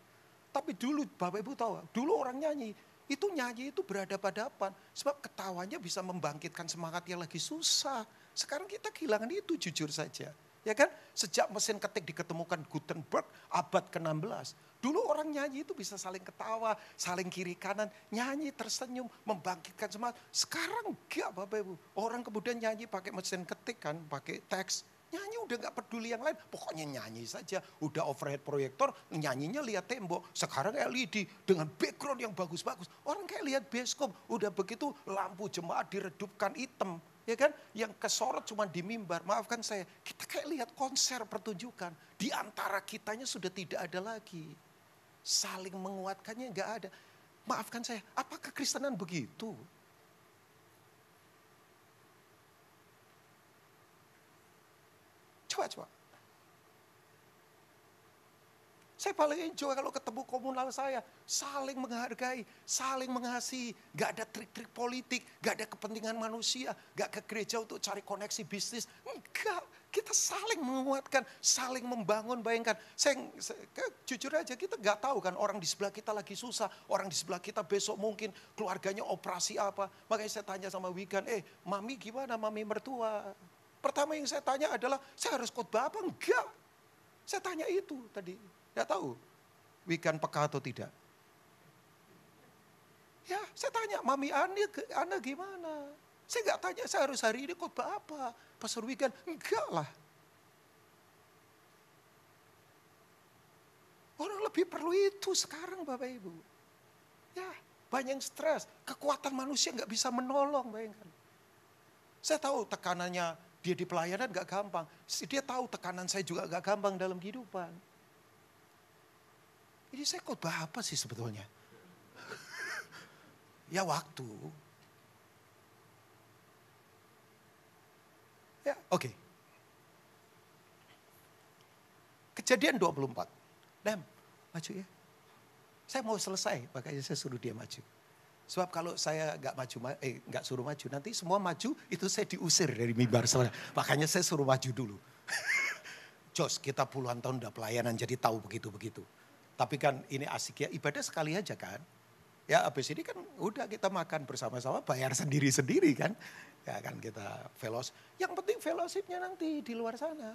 Tapi dulu Bapak Ibu tahu, dulu orang nyanyi itu berhadapan-hadapan. Sebab ketawanya bisa membangkitkan semangat yang lagi susah. Sekarang kita kehilangan itu jujur saja. Ya kan? Sejak mesin ketik diketemukan Gutenberg abad ke-16. Dulu orang nyanyi itu bisa saling ketawa, saling kiri kanan, nyanyi tersenyum, membangkitkan semangat. Sekarang enggak Bapak Ibu. Orang kemudian nyanyi pakai mesin ketik kan, pakai teks. Nyanyi udah gak peduli yang lain, pokoknya nyanyi saja. Udah overhead proyektor, nyanyinya lihat tembok. Sekarang LED dengan background yang bagus-bagus. Orang kayak lihat bioskop, udah begitu lampu jemaat diredupkan hitam. Ya kan, yang kesorot cuma di mimbar. Maafkan saya, kita kayak lihat konser pertunjukan. Di antara kitanya sudah tidak ada lagi. Saling menguatkannya gak ada. Maafkan saya, apa kekristenan begitu? Coba. Saya paling enjoy kalau ketemu komunal saya. Saling menghargai, saling mengasihi. Gak ada trik-trik politik, gak ada kepentingan manusia. Gak ke gereja untuk cari koneksi bisnis. Enggak, kita saling menguatkan, saling membangun. Bayangkan, jujur aja kita gak tahu kan orang di sebelah kita lagi susah. Orang di sebelah kita besok mungkin keluarganya operasi apa. Makanya saya tanya sama Wikan, mami gimana, mami mertua? Pertama yang saya tanya adalah, saya harus khotbah apa? Enggak. Saya tanya itu tadi. Enggak tahu, Wikan peka atau tidak. Ya, saya tanya, Mami Anda gimana? Saya enggak tanya, saya harus hari ini khotbah apa? Pastor Wikan, enggak lah. Orang lebih perlu itu sekarang Bapak Ibu. Ya, banyak yang stres. Kekuatan manusia enggak bisa menolong, bayangkan. Saya tahu tekanannya, dia di pelayanan gak gampang. Dia tahu tekanan saya juga gak gampang dalam kehidupan. Ini saya khotbah apa sih sebetulnya? Ya waktu. Ya oke. Kejadian 24. Dem, maju ya. Saya mau selesai, makanya saya suruh dia maju. Sebab kalau saya nggak suruh maju, nanti semua maju itu saya diusir dari mimbar. Makanya saya suruh maju dulu. Jos, kita puluhan tahun udah pelayanan jadi tahu begitu-begitu. Tapi kan ini asik ya, ibadah sekali aja kan. Ya habis ini kan udah kita makan bersama-sama, bayar sendiri-sendiri kan. Ya kan kita fellowship. Yang penting fellowshipnya nanti di luar sana.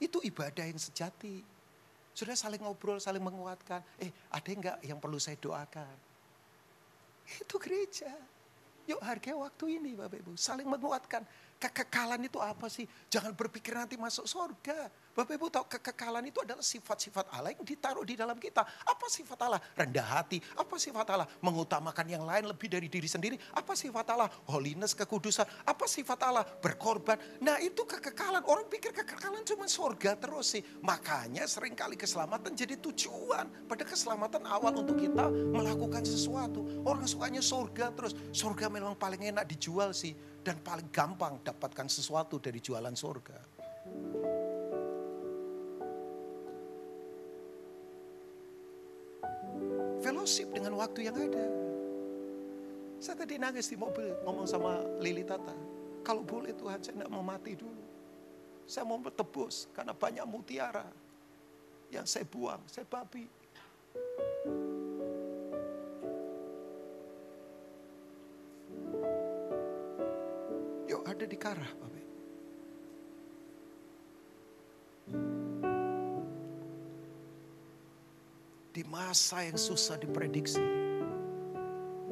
Itu ibadah yang sejati. Sudah saling ngobrol, saling menguatkan. Ada enggak yang perlu saya doakan? Itu gereja. Yuk hargai waktu ini Bapak Ibu. Saling menguatkan. Kekekalan itu apa sih? Jangan berpikir nanti masuk surga. Bapak Ibu tahu kekekalan itu adalah sifat-sifat Allah yang ditaruh di dalam kita. Apa sifat Allah? Rendah hati. Apa sifat Allah? Mengutamakan yang lain lebih dari diri sendiri. Apa sifat Allah? Holiness, kekudusan. Apa sifat Allah? Berkorban. Nah itu kekekalan. Orang pikir kekekalan cuma surga terus sih. Makanya seringkali keselamatan jadi tujuan. Pada keselamatan awal untuk kita melakukan sesuatu. Orang sukanya surga terus. Surga memang paling enak dijual sih. Dan paling gampang dapatkan sesuatu dari jualan surga. Fellowship dengan waktu yang ada. Saya tadi nangis di mobil ngomong sama Lili Tata. Kalau boleh Tuhan saya tidak mau mati dulu. Saya mau bertebus karena banyak mutiara yang saya buang, saya babi. Yuk ada di Karah Bapak. Di masa yang susah diprediksi.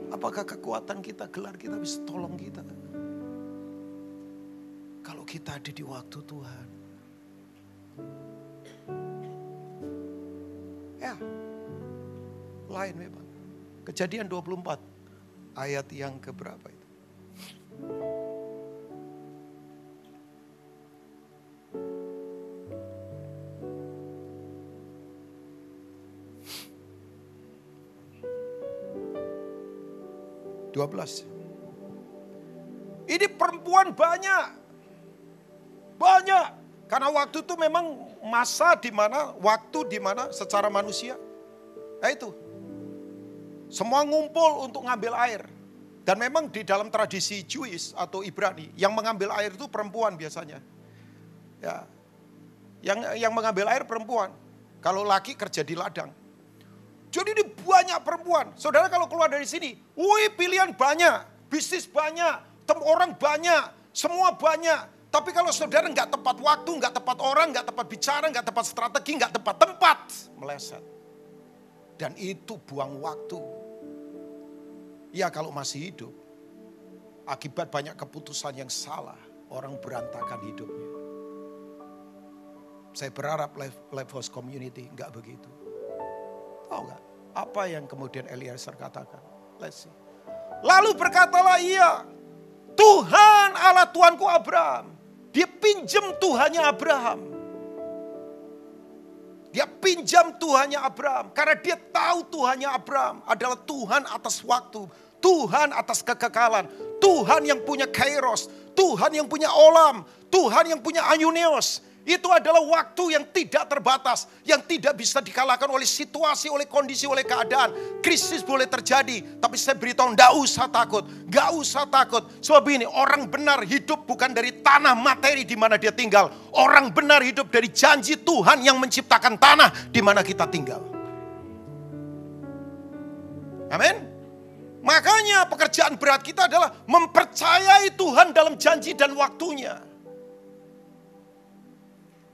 Apakah kekuatan kita, gelar kita bisa tolong kita? Kalau kita ada di waktu Tuhan. Ya, lain memang. Kejadian 24, ayat yang keberapa itu? 12. Ini perempuan banyak. Banyak. Karena waktu itu memang masa di mana, waktu di mana secara manusia. Nah itu. Semua ngumpul untuk ngambil air. Dan memang di dalam tradisi Jewish atau Ibrani, yang mengambil air itu perempuan biasanya. Ya. Yang mengambil air perempuan. Kalau laki kerja di ladang. Jadi ini banyak perempuan. Saudara kalau keluar dari sini, wih pilihan banyak, bisnis banyak, orang banyak, semua banyak. Tapi kalau saudara nggak tepat waktu, nggak tepat orang, nggak tepat bicara, nggak tepat strategi, nggak tepat tempat, meleset. Dan itu buang waktu. Ya kalau masih hidup, akibat banyak keputusan yang salah, orang berantakan hidupnya. Saya berharap Lifehouse Community nggak begitu. Tahu nggak? Apa yang kemudian Eliezer katakan? Let's see. Lalu berkatalah ia, Tuhan Allah Tuanku Abraham. Dia pinjam Tuhannya Abraham. Dia pinjam Tuhannya Abraham. Karena dia tahu Tuhannya Abraham adalah Tuhan atas waktu. Tuhan atas kekekalan. Tuhan yang punya kairos. Tuhan yang punya olam. Tuhan yang punya aionios. Itu adalah waktu yang tidak terbatas. Yang tidak bisa dikalahkan oleh situasi, oleh kondisi, oleh keadaan. Krisis boleh terjadi. Tapi saya beritahu, enggak usah takut. Enggak usah takut. Sebab ini, orang benar hidup bukan dari tanah materi di mana dia tinggal. Orang benar hidup dari janji Tuhan yang menciptakan tanah di mana kita tinggal. Amin. Makanya pekerjaan berat kita adalah mempercayai Tuhan dalam janji dan waktunya.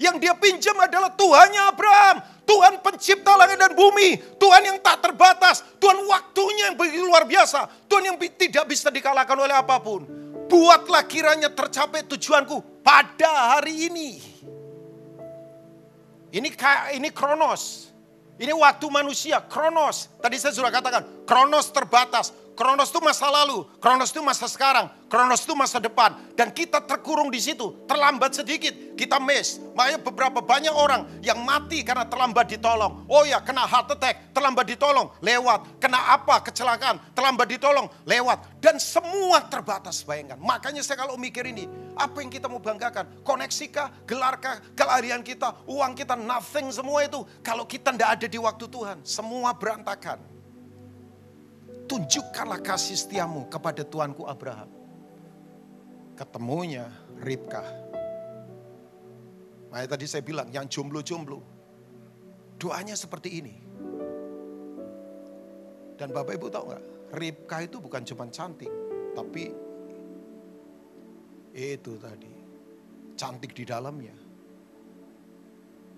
Yang dia pinjam adalah Tuhannya Abraham. Tuhan pencipta langit dan bumi. Tuhan yang tak terbatas. Tuhan waktunya yang begitu luar biasa. Tuhan yang tidak bisa dikalahkan oleh apapun. Buatlah kiranya tercapai tujuanku pada hari ini. Ini kronos. Ini waktu manusia, kronos. Tadi saya sudah katakan, kronos terbatas. Kronos itu masa lalu, kronos itu masa sekarang, kronos itu masa depan. Dan kita terkurung di situ, terlambat sedikit, kita miss. Makanya beberapa banyak orang yang mati karena terlambat ditolong. Oh ya, kena heart attack, terlambat ditolong, lewat. Kena apa, kecelakaan, terlambat ditolong, lewat. Dan semua terbatas, bayangkan. Makanya saya kalau mikir ini, apa yang kita mau banggakan? Koneksikah, gelarkah, kelarian kita, uang kita, nothing semua itu. Kalau kita tidak ada di waktu Tuhan, semua berantakan. Tunjukkanlah kasih setiamu kepada Tuanku Abraham. Ketemunya Ribka. Makanya tadi saya bilang yang jomblo-jomblo. Doanya seperti ini. Dan Bapak Ibu tahu gak? Ribka itu bukan cuma cantik. Tapi itu tadi. Cantik di dalamnya.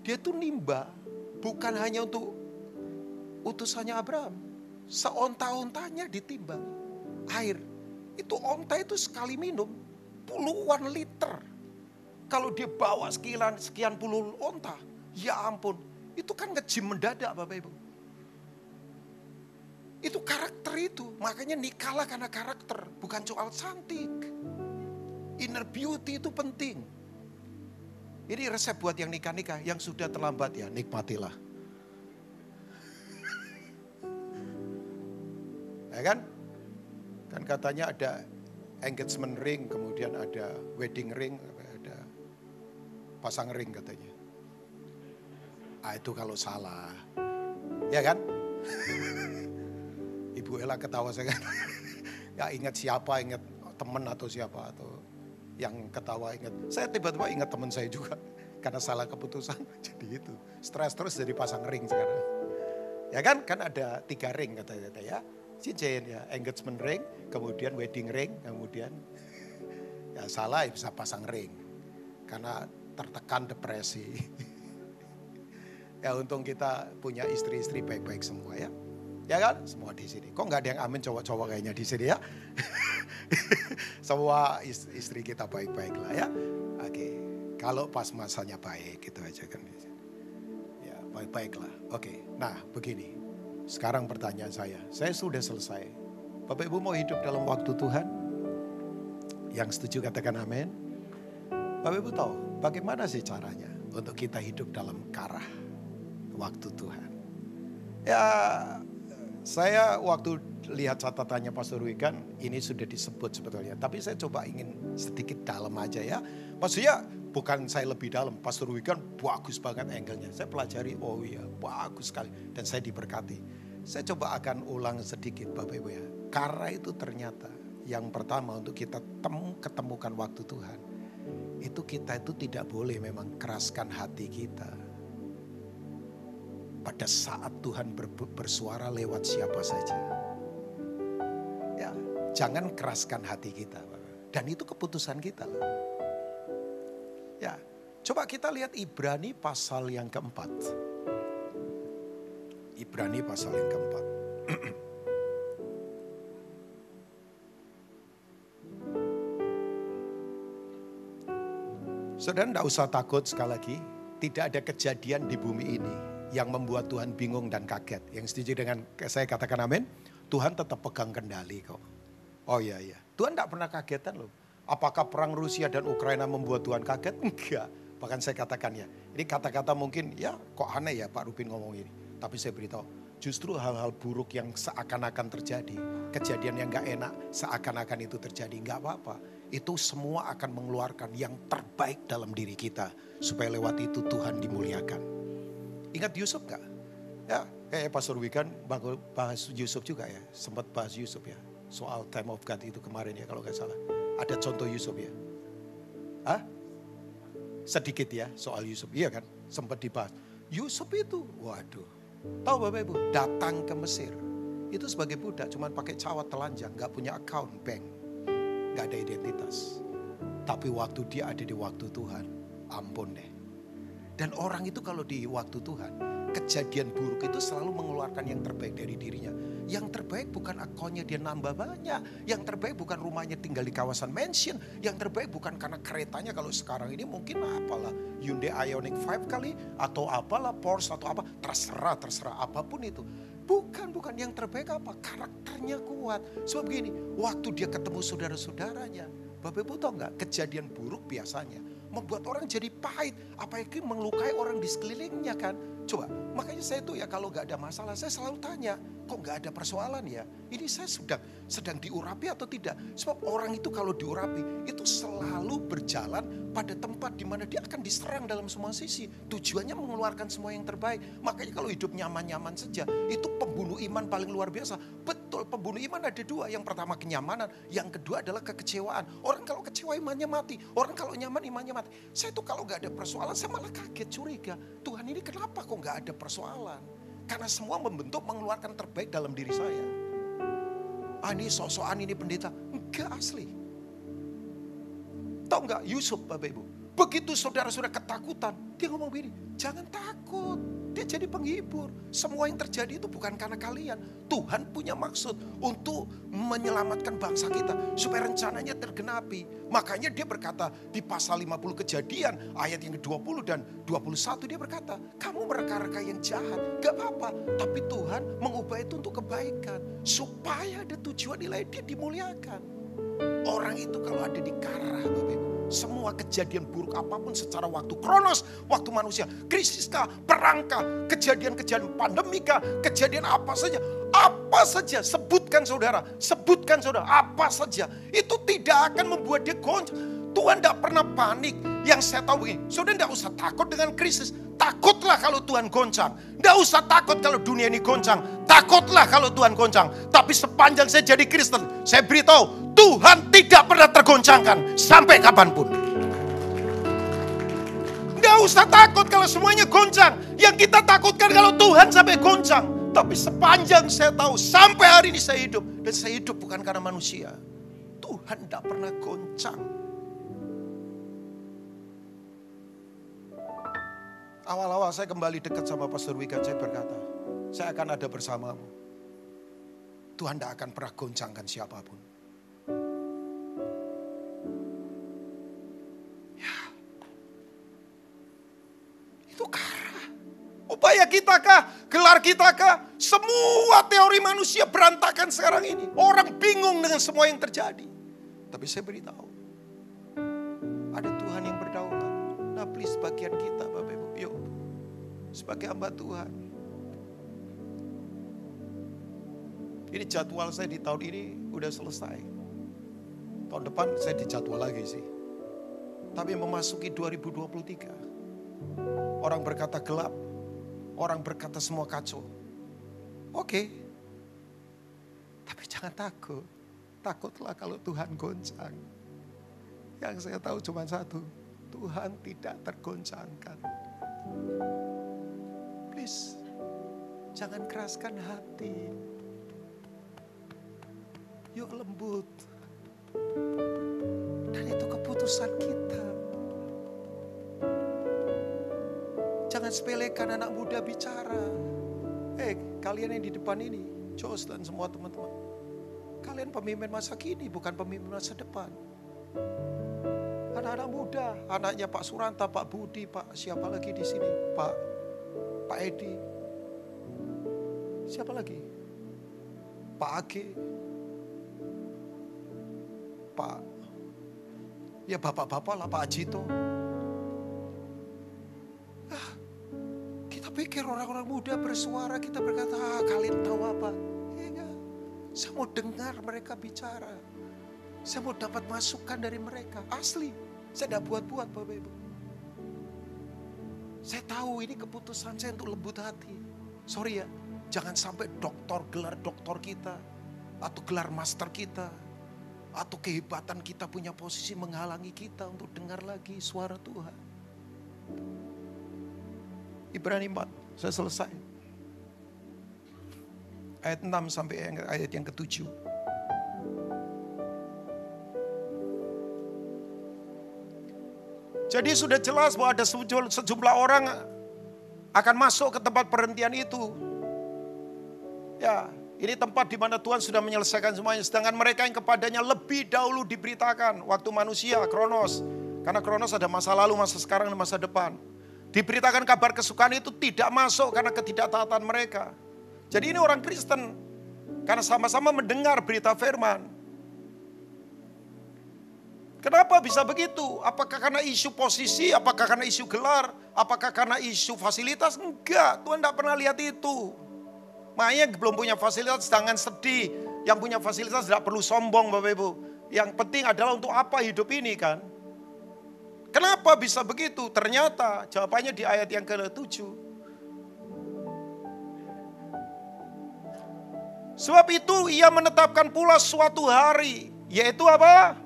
Dia tuh nimba. Bukan hanya untuk utusannya Abraham. Seonta-ontanya ditimbang air. Itu onta itu sekali minum puluhan liter. Kalau dia bawa sekian puluh onta, ya ampun. Itu kan nge-gym mendadak Bapak Ibu. Itu karakter itu. Makanya nikahlah karena karakter. Bukan soal cantik. Inner beauty itu penting. Ini resep buat yang nikah-nikah. Yang sudah terlambat ya nikmatilah. Ya kan? Kan katanya ada engagement ring, kemudian ada wedding ring, ada pasang ring katanya. Ah itu kalau salah. Ya kan? Ibu Ella ketawa saya kan. Ya ingat siapa, ingat teman atau siapa atau yang ketawa ingat. Saya tiba-tiba ingat teman saya juga. Karena salah keputusan. Jadi itu. Stres terus jadi pasang ring sekarang. Ya kan? Kan ada 3 ring katanya ya. Cincin ya, engagement ring, kemudian wedding ring, kemudian ya salah bisa pasang ring. Karena tertekan depresi. Ya untung kita punya istri-istri baik-baik semua ya. Ya kan? Semua di sini. Kok nggak ada yang amin cowok-cowok kayaknya di sini ya? Semua istri kita baik-baik lah ya. Oke. Kalau pas masanya baik gitu aja kan. Ya baik-baik lah. Oke. Nah begini. Sekarang pertanyaan saya sudah selesai. Bapak Ibu mau hidup dalam waktu Tuhan? Yang setuju katakan amin. Bapak Ibu tahu bagaimana sih caranya untuk kita hidup dalam karah waktu Tuhan? Ya saya waktu lihat catatannya Pastor Wigan, ini sudah disebut sebetulnya. Tapi saya coba ingin sedikit dalam aja ya. Maksudnya bukan saya lebih dalam. Pastor Wigan bagus banget angle-nya. Saya pelajari, oh iya bagus sekali. Dan saya diberkati. Saya coba akan ulang sedikit Bapak Ibu ya. Karena itu ternyata yang pertama untuk kita ketemukan waktu Tuhan. Itu kita itu tidak boleh memang keraskan hati kita. Pada saat Tuhan bersuara lewat siapa saja. Ya, jangan keraskan hati kita. Dan itu keputusan kita. Ya, coba kita lihat Ibrani pasal yang keempat. Ibrani pasal yang keempat. Saudara tidak usah takut sekali lagi. Tidak ada kejadian di bumi ini yang membuat Tuhan bingung dan kaget. Yang setuju dengan saya katakan amin. Tuhan tetap pegang kendali kok. Oh iya. Tuhan tidak pernah kagetan loh. Apakah perang Rusia dan Ukraina membuat Tuhan kaget? Enggak. Bahkan saya katakan ya. Ini kata-kata mungkin ya kok aneh ya Pak Rubin ngomong ini. Tapi saya beritahu. Justru hal-hal buruk yang seakan-akan terjadi. Kejadian yang gak enak seakan-akan itu terjadi. Gak apa-apa. Itu semua akan mengeluarkan yang terbaik dalam diri kita. Supaya lewat itu Tuhan dimuliakan. Ingat Yusuf gak? Ya kayak Pastor Wigan bahas Yusuf juga ya. Sempat bahas Yusuf ya. Soal time of God itu kemarin ya kalau gak salah. Ada contoh Yusuf ya. Hah? Sedikit ya soal Yusuf. Iya kan? Sempat dibahas. Yusuf itu waduh. Tahu Bapak Ibu datang ke Mesir. Itu sebagai budak cuman pakai cawat telanjang. Gak punya account bank. Gak ada identitas. Tapi waktu dia ada di waktu Tuhan. Ampun deh. Dan orang itu kalau di waktu Tuhan, kejadian buruk itu selalu mengeluarkan yang terbaik dari dirinya. Yang terbaik bukan akunnya dia nambah banyak. Yang terbaik bukan rumahnya tinggal di kawasan mansion. Yang terbaik bukan karena keretanya kalau sekarang ini mungkin apalah. Hyundai Ioniq 5 kali. Atau apalah Porsche atau apa. Terserah apapun itu. Bukan yang terbaik apa. Karakternya kuat. Sebab begini, waktu dia ketemu saudara-saudaranya. Bapak Ibu tahu gak, kejadian buruk biasanya membuat orang jadi pahit. Apalagi melukai orang di sekelilingnya kan. Coba, makanya saya tuh ya kalau gak ada masalah, saya selalu tanya, kok gak ada persoalan ya? Ini saya sedang diurapi atau tidak? Sebab orang itu kalau diurapi, itu selalu berjalan pada tempat di mana dia akan diserang dalam semua sisi. Tujuannya mengeluarkan semua yang terbaik. Makanya kalau hidup nyaman-nyaman saja, itu pembunuh iman paling luar biasa. Betul, pembunuh iman ada dua. Yang pertama kenyamanan, yang kedua adalah kekecewaan. Orang kalau kecewa imannya mati, orang kalau nyaman imannya mati. Saya tuh kalau gak ada persoalan, saya malah kaget, curiga. Tuhan ini kenapa kok gak ada persoalan? Karena semua membentuk mengeluarkan terbaik dalam diri saya. Ini sok-sokan ini pendeta. Enggak asli. Tahu enggak Yusuf Bapak Ibu? Begitu saudara-saudara ketakutan. Dia ngomong begini, jangan takut. Dia jadi penghibur. Semua yang terjadi itu bukan karena kalian. Tuhan punya maksud untuk menyelamatkan bangsa kita. Supaya rencananya tergenapi. Makanya dia berkata di pasal 50 Kejadian ayat yang ke-20 dan 21 dia berkata, kamu mereka-reka yang jahat. Gak apa-apa. Tapi Tuhan mengubah itu untuk kebaikan. Supaya ada tujuan nilai dia dimuliakan. Orang itu kalau ada di Kara Bapak Ibu. Semua kejadian buruk apapun secara waktu kronos, waktu manusia, krisiskah, perangkah, kejadian-kejadian pandemikah, kejadian apa saja, sebutkan saudara, apa saja, itu tidak akan membuat dia goncang. Tuhan tidak pernah panik. Yang saya tahu begini, saudara tidak usah takut dengan krisis. Takutlah kalau Tuhan goncang. Tidak usah takut kalau dunia ini goncang. Takutlah kalau Tuhan goncang. Tapi sepanjang saya jadi Kristen, saya beritahu, Tuhan tidak pernah tergoncangkan sampai kapanpun. Tidak usah takut kalau semuanya goncang. Yang kita takutkan kalau Tuhan sampai goncang. Tapi sepanjang saya tahu, sampai hari ini saya hidup. Dan saya hidup bukan karena manusia. Tuhan tidak pernah goncang. Awal-awal saya kembali dekat sama Pastor Wigan, saya berkata, saya akan ada bersamamu. Tuhan tidak akan pernah goncangkan siapapun. Ya, itu Kara. Upaya kita kah? Gelar kita kah? Semua teori manusia berantakan sekarang ini. Orang bingung dengan semua yang terjadi. Tapi saya beritahu, ada Tuhan yang berdaulat. Nah please bagian kita Bapak Ibu. Yuk, sebagai hamba Tuhan. Ini jadwal saya di tahun ini udah selesai. Tahun depan saya dijadwal lagi sih. Tapi memasuki 2023. Orang berkata gelap. Orang berkata semua kacau. Oke. Tapi jangan takut. Takutlah kalau Tuhan goncang. Yang saya tahu cuma satu. Tuhan tidak tergoncangkan. Please. Jangan keraskan hati. Yuk lembut. Dan itu keputusan kita. Jangan sepelekan anak muda bicara. Kalian yang di depan ini, Jos dan semua teman-teman. Kalian pemimpin masa kini, bukan pemimpin masa depan. Anak-anak muda, anaknya Pak Suranta, Pak Budi, Pak siapa lagi di sini? Pak Edi. Siapa lagi? Pak Age. Ya bapak-bapak lah, Pak Ajito. Kita pikir orang-orang muda bersuara, kita berkata, kalian tahu apa? Enggak. Saya mau dengar mereka bicara. Saya mau dapat masukan dari mereka. Asli, saya tidak buat-buat Bapak Ibu. Saya tahu ini keputusan saya untuk lembut hati. Sorry ya, jangan sampai gelar doktor kita, atau gelar master kita, atau kehebatan kita punya posisi menghalangi kita untuk dengar lagi suara Tuhan. Ibrani 4, saya selesai. Ayat 6 sampai ayat yang ke-7. Jadi sudah jelas bahwa ada sejumlah orang akan masuk ke tempat perhentian itu. Ya, ini tempat di mana Tuhan sudah menyelesaikan semuanya. Sedangkan mereka yang kepadanya lebih dahulu diberitakan. Waktu manusia, Kronos. Karena Kronos ada masa lalu, masa sekarang, dan masa depan. Diberitakan kabar kesukaan itu tidak masuk karena ketidaktaatan mereka. Jadi ini orang Kristen. Karena sama-sama mendengar berita firman. Kenapa bisa begitu? Apakah karena isu posisi? Apakah karena isu gelar? Apakah karena isu fasilitas? Enggak, Tuhan tidak pernah lihat itu. Makanya belum punya fasilitas jangan sedih. Yang punya fasilitas tidak perlu sombong Bapak Ibu. Yang penting adalah untuk apa hidup ini kan. Kenapa bisa begitu? Ternyata jawabannya di ayat yang ke-7. Sebab itu ia menetapkan pula suatu hari. Yaitu apa?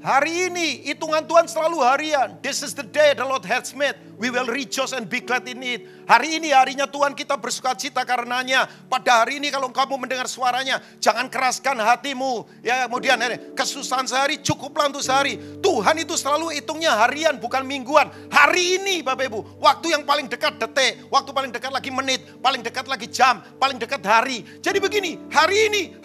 Hari ini, hitungan Tuhan selalu harian. This is the day the Lord has made. We will rejoice and be glad in it. Hari ini harinya Tuhan, kita bersuka cita karenanya. Pada hari ini kalau kamu mendengar suaranya, jangan keraskan hatimu. Ya, kemudian kesusahan sehari cukuplah untuk sehari. Tuhan itu selalu hitungnya harian bukan mingguan. Hari ini Bapak Ibu, waktu yang paling dekat detik, waktu paling dekat lagi menit, paling dekat lagi jam, paling dekat hari. Jadi begini, hari ini,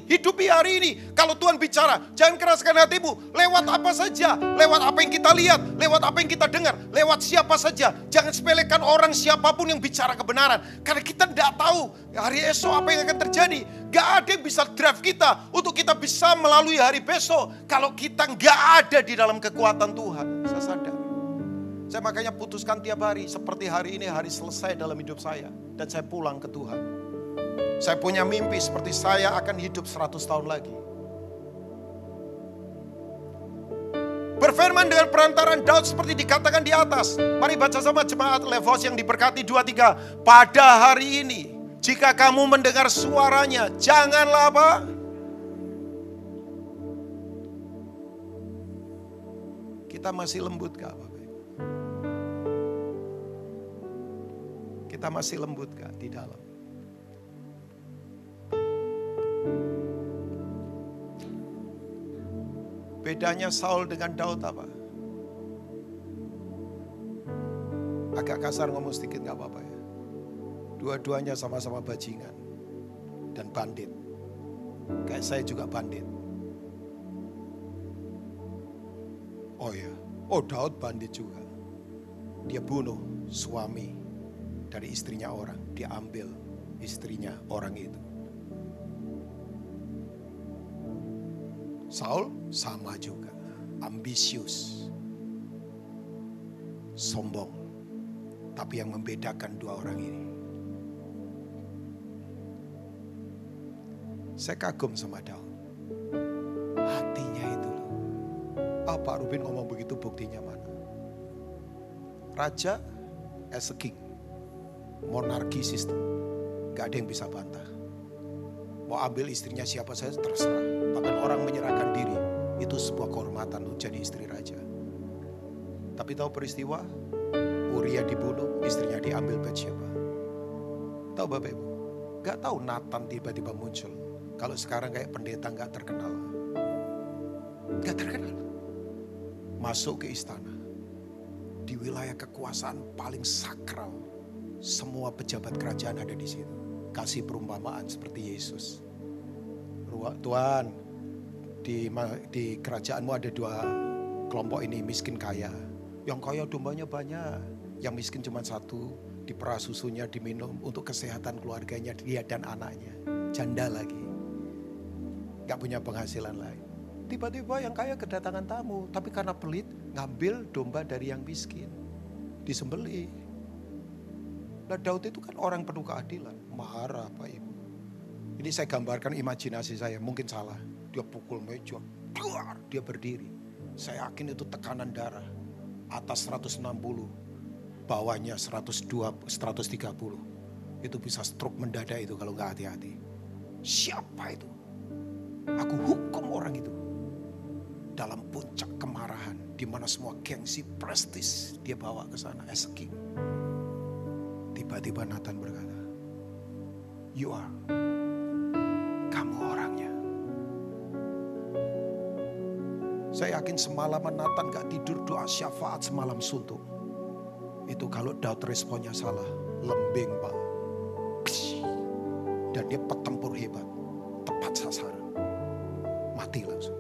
hidupi hari ini. Kalau Tuhan bicara, jangan keraskan hatimu. Lewat apa saja, lewat apa yang kita lihat, lewat apa yang kita dengar, lewat siapa saja. Jangan sepelekan orang siapapun yang bicara kebenaran. Karena kita tidak tahu hari esok apa yang akan terjadi. Gak ada yang bisa drive kita untuk kita bisa melalui hari besok. Kalau kita gak ada di dalam kekuatan Tuhan. Saya sadar. Saya makanya putuskan tiap hari. Seperti hari ini hari selesai dalam hidup saya. Dan saya pulang ke Tuhan. Saya punya mimpi seperti saya akan hidup 100 tahun lagi. Berfirman dengan perantaran Daud seperti dikatakan di atas. Mari baca sama jemaat Levos yang diberkati 2-3. Pada hari ini, jika kamu mendengar suaranya, janganlah apa? Kita masih lembut gak Bapak? Kita masih lembut gak di dalam? Bedanya Saul dengan Daud apa? Agak kasar ngomong sedikit gak apa-apa ya. Dua-duanya sama-sama bajingan dan bandit. Kayak saya juga bandit. Oh ya, Daud bandit juga. Dia bunuh suami dari istrinya orang. Dia ambil istrinya orang itu. Saul sama juga, ambisius, sombong. Tapi yang membedakan dua orang ini, Saya kagum sama Daud. Hatinya itu loh. Pak Ruben ngomong begitu, buktinya mana? Raja as a king. Monarki sistem. Gak ada yang bisa bantah. Mau ambil istrinya siapa saja terserah. Bahkan orang menyerahkan diri. Itu sebuah kehormatan untuk jadi istri raja. Tapi tahu peristiwa? Uria dibunuh, istrinya diambil Batsyeba. Tahu Bapak Ibu? Gak tahu Nathan tiba-tiba muncul. Kalau sekarang kayak pendeta gak terkenal. Gak terkenal. Masuk ke istana. Di wilayah kekuasaan paling sakral. Semua pejabat kerajaan ada di situ. Kasih perumpamaan seperti Yesus. Tuhan, di kerajaanmu ada dua kelompok ini, miskin kaya. Yang kaya dombanya banyak. Yang miskin cuma satu. Diperah susunya, diminum untuk kesehatan keluarganya, dia dan anaknya. Janda lagi. Gak punya penghasilan lain. Tiba-tiba yang kaya kedatangan tamu. Tapi karena pelit, ngambil domba dari yang miskin. Disembelih. Nah Daud itu kan orang penuh keadilan. Marah Pak Ibu. Ini saya gambarkan imajinasi saya. Mungkin salah. Dia pukul meja. Dia berdiri. Saya yakin itu tekanan darah. Atas 160. Bawahnya 120, 130. Itu bisa stroke mendadak itu kalau gak hati-hati. Siapa itu? Aku hukum orang itu. Dalam puncak kemarahan. Di mana semua gengsi prestis dia bawa ke sana as a king. Tiba-tiba Nathan berkata, "You are." Kamu orangnya. Saya yakin semalaman Nathan gak tidur, doa syafaat semalam suntuk. Itu kalau Daud responnya salah, lembing Pak. Dan dia petempur hebat, tepat sasaran. Mati langsung.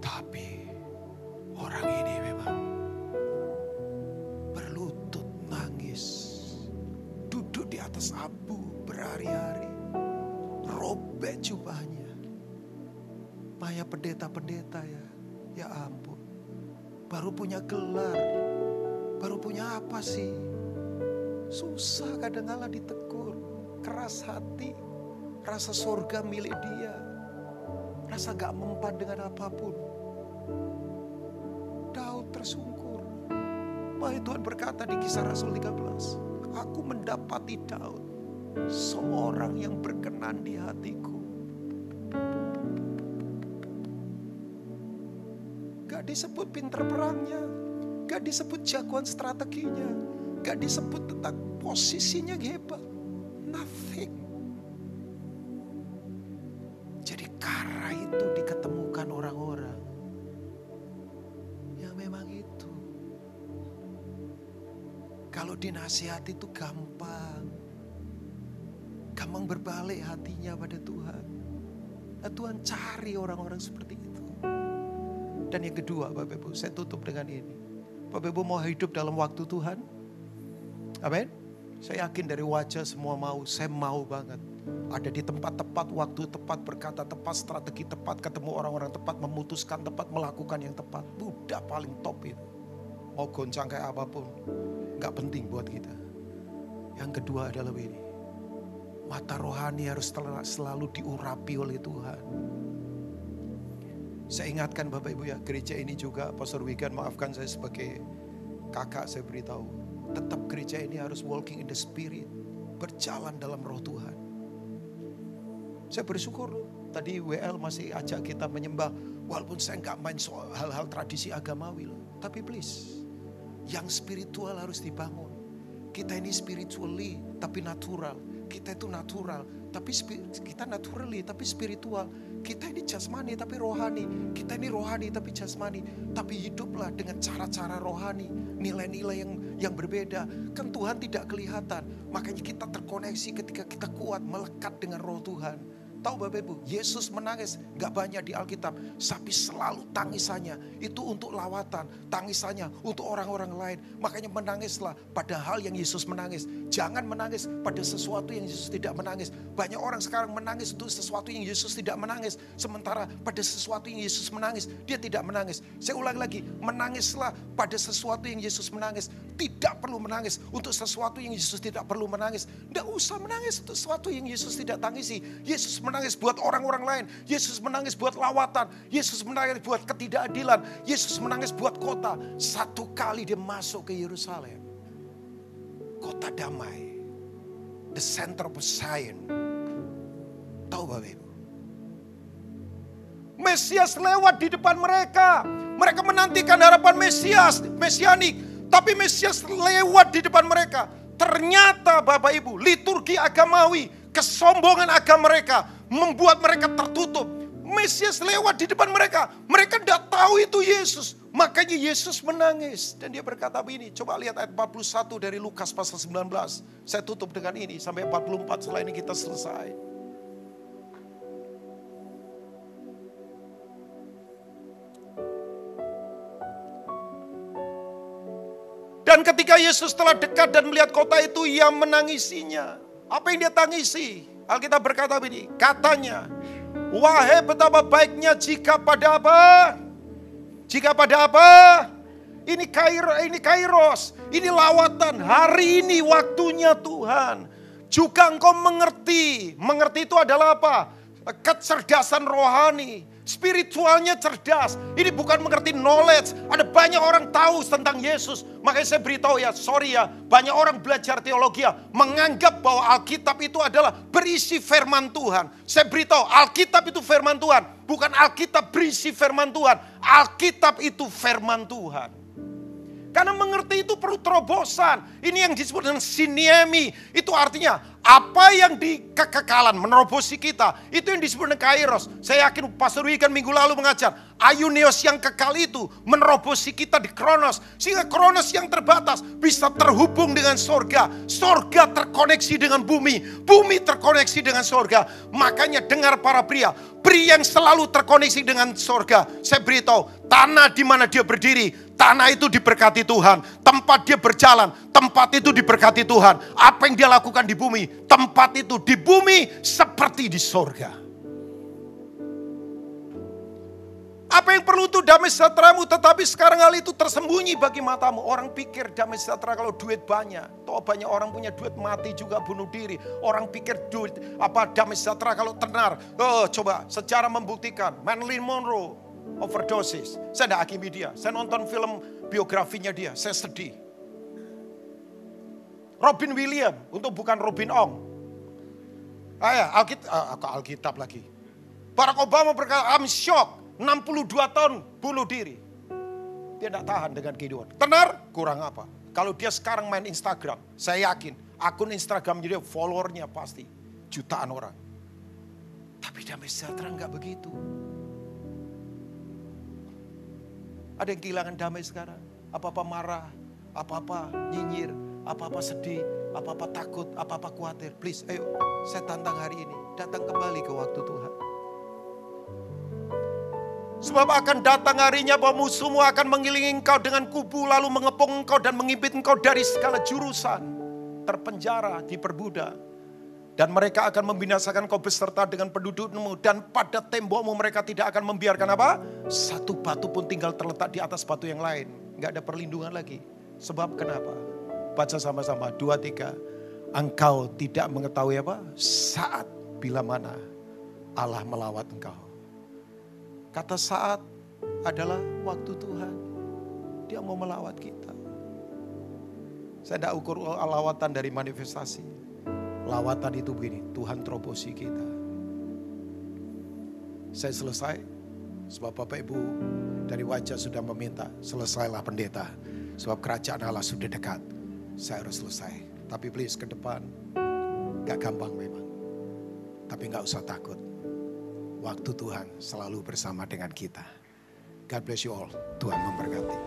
Tapi orang ini memang berlutut nangis. Duduk di atas abu berhari-hari. Robek jubahnya. Maya pendeta-pendeta ya. Ya ampun. Baru punya gelar. Baru punya apa sih? Susah kadang-kala ditegur. Keras hati. Rasa surga milik dia. Rasa gak mempan dengan apapun. Daud tersungkur. Wahai Tuhan berkata di Kisah Rasul 13. Aku mendapati Daud. Seorang yang berkenan di hatiku. Gak disebut pinter perangnya. Gak disebut jagoan strateginya. Gak disebut tentang posisinya hebat. Nothing. Jadi karena itu diketemukan orang-orang yang memang itu. Kalau dinasihati itu gampang. Gampang berbalik hatinya pada Tuhan. Nah, Tuhan cari orang-orang seperti itu. Dan yang kedua Bapak Ibu, saya tutup dengan ini. Bapak Ibu mau hidup dalam waktu Tuhan? Amin. Saya yakin dari wajah semua mau, saya mau banget. Ada di tempat tepat, waktu tepat, berkata tepat, strategi tepat, ketemu orang-orang tepat, memutuskan tepat, melakukan yang tepat. Udah paling top itu. Mau goncang kayak apapun, gak penting buat kita. Yang kedua adalah ini. Mata rohani harus selalu diurapi oleh Tuhan. Saya ingatkan Bapak Ibu ya, gereja ini juga, Pastor Wigan maafkan saya sebagai kakak saya beritahu. Tetap gereja ini harus walking in the spirit. Berjalan dalam roh Tuhan. Saya bersyukur loh. Tadi WL masih ajak kita menyembah. Walaupun saya gak main soal hal-hal tradisi agamawi loh. Tapi please, yang spiritual harus dibangun. Kita ini spiritually tapi natural. Kita itu natural, tapi kita naturally tapi spiritual. Kita ini jasmani tapi rohani. Kita ini rohani tapi jasmani. Tapi hiduplah dengan cara-cara rohani, nilai-nilai yang berbeda. Kan Tuhan tidak kelihatan. Makanya kita terkoneksi ketika kita kuat melekat dengan roh Tuhan. Tahu Bapak Ibu, Yesus menangis gak banyak di Alkitab, tapi selalu tangisannya itu untuk lawatan, tangisannya untuk orang-orang lain. Makanya menangislah pada hal yang Yesus menangis. Jangan menangis pada sesuatu yang Yesus tidak menangis. Banyak orang sekarang menangis untuk sesuatu yang Yesus tidak menangis. Sementara pada sesuatu yang Yesus menangis, dia tidak menangis. Saya ulang lagi, menangislah pada sesuatu yang Yesus menangis. Tidak perlu menangis untuk sesuatu yang Yesus tidak perlu menangis. Tidak usah menangis untuk sesuatu yang Yesus tidak tangisi. Yesus menangis menangis buat orang-orang lain. Yesus menangis buat lawatan. Yesus menangis buat ketidakadilan. Yesus menangis buat kota. Satu kali dia masuk ke Yerusalem. Kota damai. The center of Zion. Tahu Bapak Ibu? Mesias lewat di depan mereka. Mereka menantikan harapan Mesias, Mesianik. Tapi Mesias lewat di depan mereka. Ternyata Bapak Ibu, liturgi agamawi, kesombongan agama mereka membuat mereka tertutup. Mesias lewat di depan mereka. Mereka tidak tahu itu Yesus. Makanya Yesus menangis. Dan dia berkata begini. Coba lihat ayat 41 dari Lukas pasal 19. Saya tutup dengan ini sampai 44. Setelah ini kita selesai. Dan ketika Yesus telah dekat dan melihat kota itu, ia menangisinya. Apa yang dia tangisi? Alkitab berkata begini, katanya, wahai betapa baiknya jika pada apa? Jika pada apa? Ini kairos, ini lawatan, hari ini waktunya Tuhan. Juga engkau mengerti. Mengerti itu adalah apa? Kecerdasan rohani. Spiritualnya cerdas. Ini bukan mengerti knowledge. Ada banyak orang tahu tentang Yesus. Makanya saya beritahu ya, sorry ya. Banyak orang belajar teologi ya, menganggap bahwa Alkitab itu adalah berisi firman Tuhan. Saya beritahu, Alkitab itu firman Tuhan. Bukan Alkitab berisi firman Tuhan. Alkitab itu firman Tuhan. Karena mengerti itu perlu terobosan. Ini yang disebut dengan siniemi. Itu artinya apa yang di kekekalan menerobosi kita. Itu yang disebut dengan kairos. Saya yakin Pastor Wigan minggu lalu mengajar. Aionios yang kekal itu menerobosi kita di kronos. Sehingga kronos yang terbatas bisa terhubung dengan sorga. Sorga terkoneksi dengan bumi. Bumi terkoneksi dengan sorga. Makanya dengar para pria. Pria yang selalu terkoneksi dengan sorga. Saya beritahu, tanah di mana dia berdiri, tanah itu diberkati Tuhan. Tempat dia berjalan, tempat itu diberkati Tuhan. Apa yang dia lakukan di bumi, tempat itu di bumi seperti di sorga. Apa yang perlu itu damai sejahteramu, tetapi sekarang hal itu tersembunyi bagi matamu. Orang pikir damai sejahtera kalau duit banyak. Toh banyak orang punya duit mati juga bunuh diri. Orang pikir duit damai sejahtera kalau tenar. Oh coba sejarah membuktikan. Marilyn Monroe overdosis. Saya tidak hakimi dia. Saya nonton film biografinya dia. Saya sedih. Robin Williams, untuk bukan Robin Ong. Alkitab lagi. Barack Obama berkata, I'm shocked. 62 tahun bunuh diri. Dia tidak tahan dengan kehidupan. Tenar? Kurang apa? Kalau dia sekarang main Instagram, saya yakin akun Instagram dia followernya pasti jutaan orang. Tapi damai sejahtera enggak begitu. Ada yang kehilangan damai sekarang. Apa-apa marah, apa-apa nyinyir, apa-apa sedih, apa-apa takut, apa-apa khawatir. Please, ayo saya tantang hari ini. Datang kembali ke waktu Tuhan. Sebab akan datang harinya bahwa musuhmu akan mengelilingi engkau dengan kubu, lalu mengepung engkau dan mengimpit engkau dari segala jurusan. Terpenjara, diperbudak. Dan mereka akan membinasakan kau beserta dengan pendudukmu. Dan pada tembokmu mereka tidak akan membiarkan apa? Satu batu pun tinggal terletak di atas batu yang lain. Enggak ada perlindungan lagi. Sebab kenapa? Baca sama-sama, 2, 3. Engkau tidak mengetahui apa? Saat bila mana Allah melawat engkau. Kata saat adalah waktu Tuhan. Dia mau melawat kita. Saya tidak ukur lawatan dari manifestasi. Lawatan itu begini, Tuhan terobosi kita. Saya selesai. Sebab Bapak Ibu dari wajah sudah meminta. Selesailah pendeta. Sebab kerajaan Allah sudah dekat. Saya harus selesai. Tapi please ke depan. Gak gampang memang. Tapi gak usah takut. Waktu Tuhan selalu bersama dengan kita. God bless you all. Tuhan memberkati.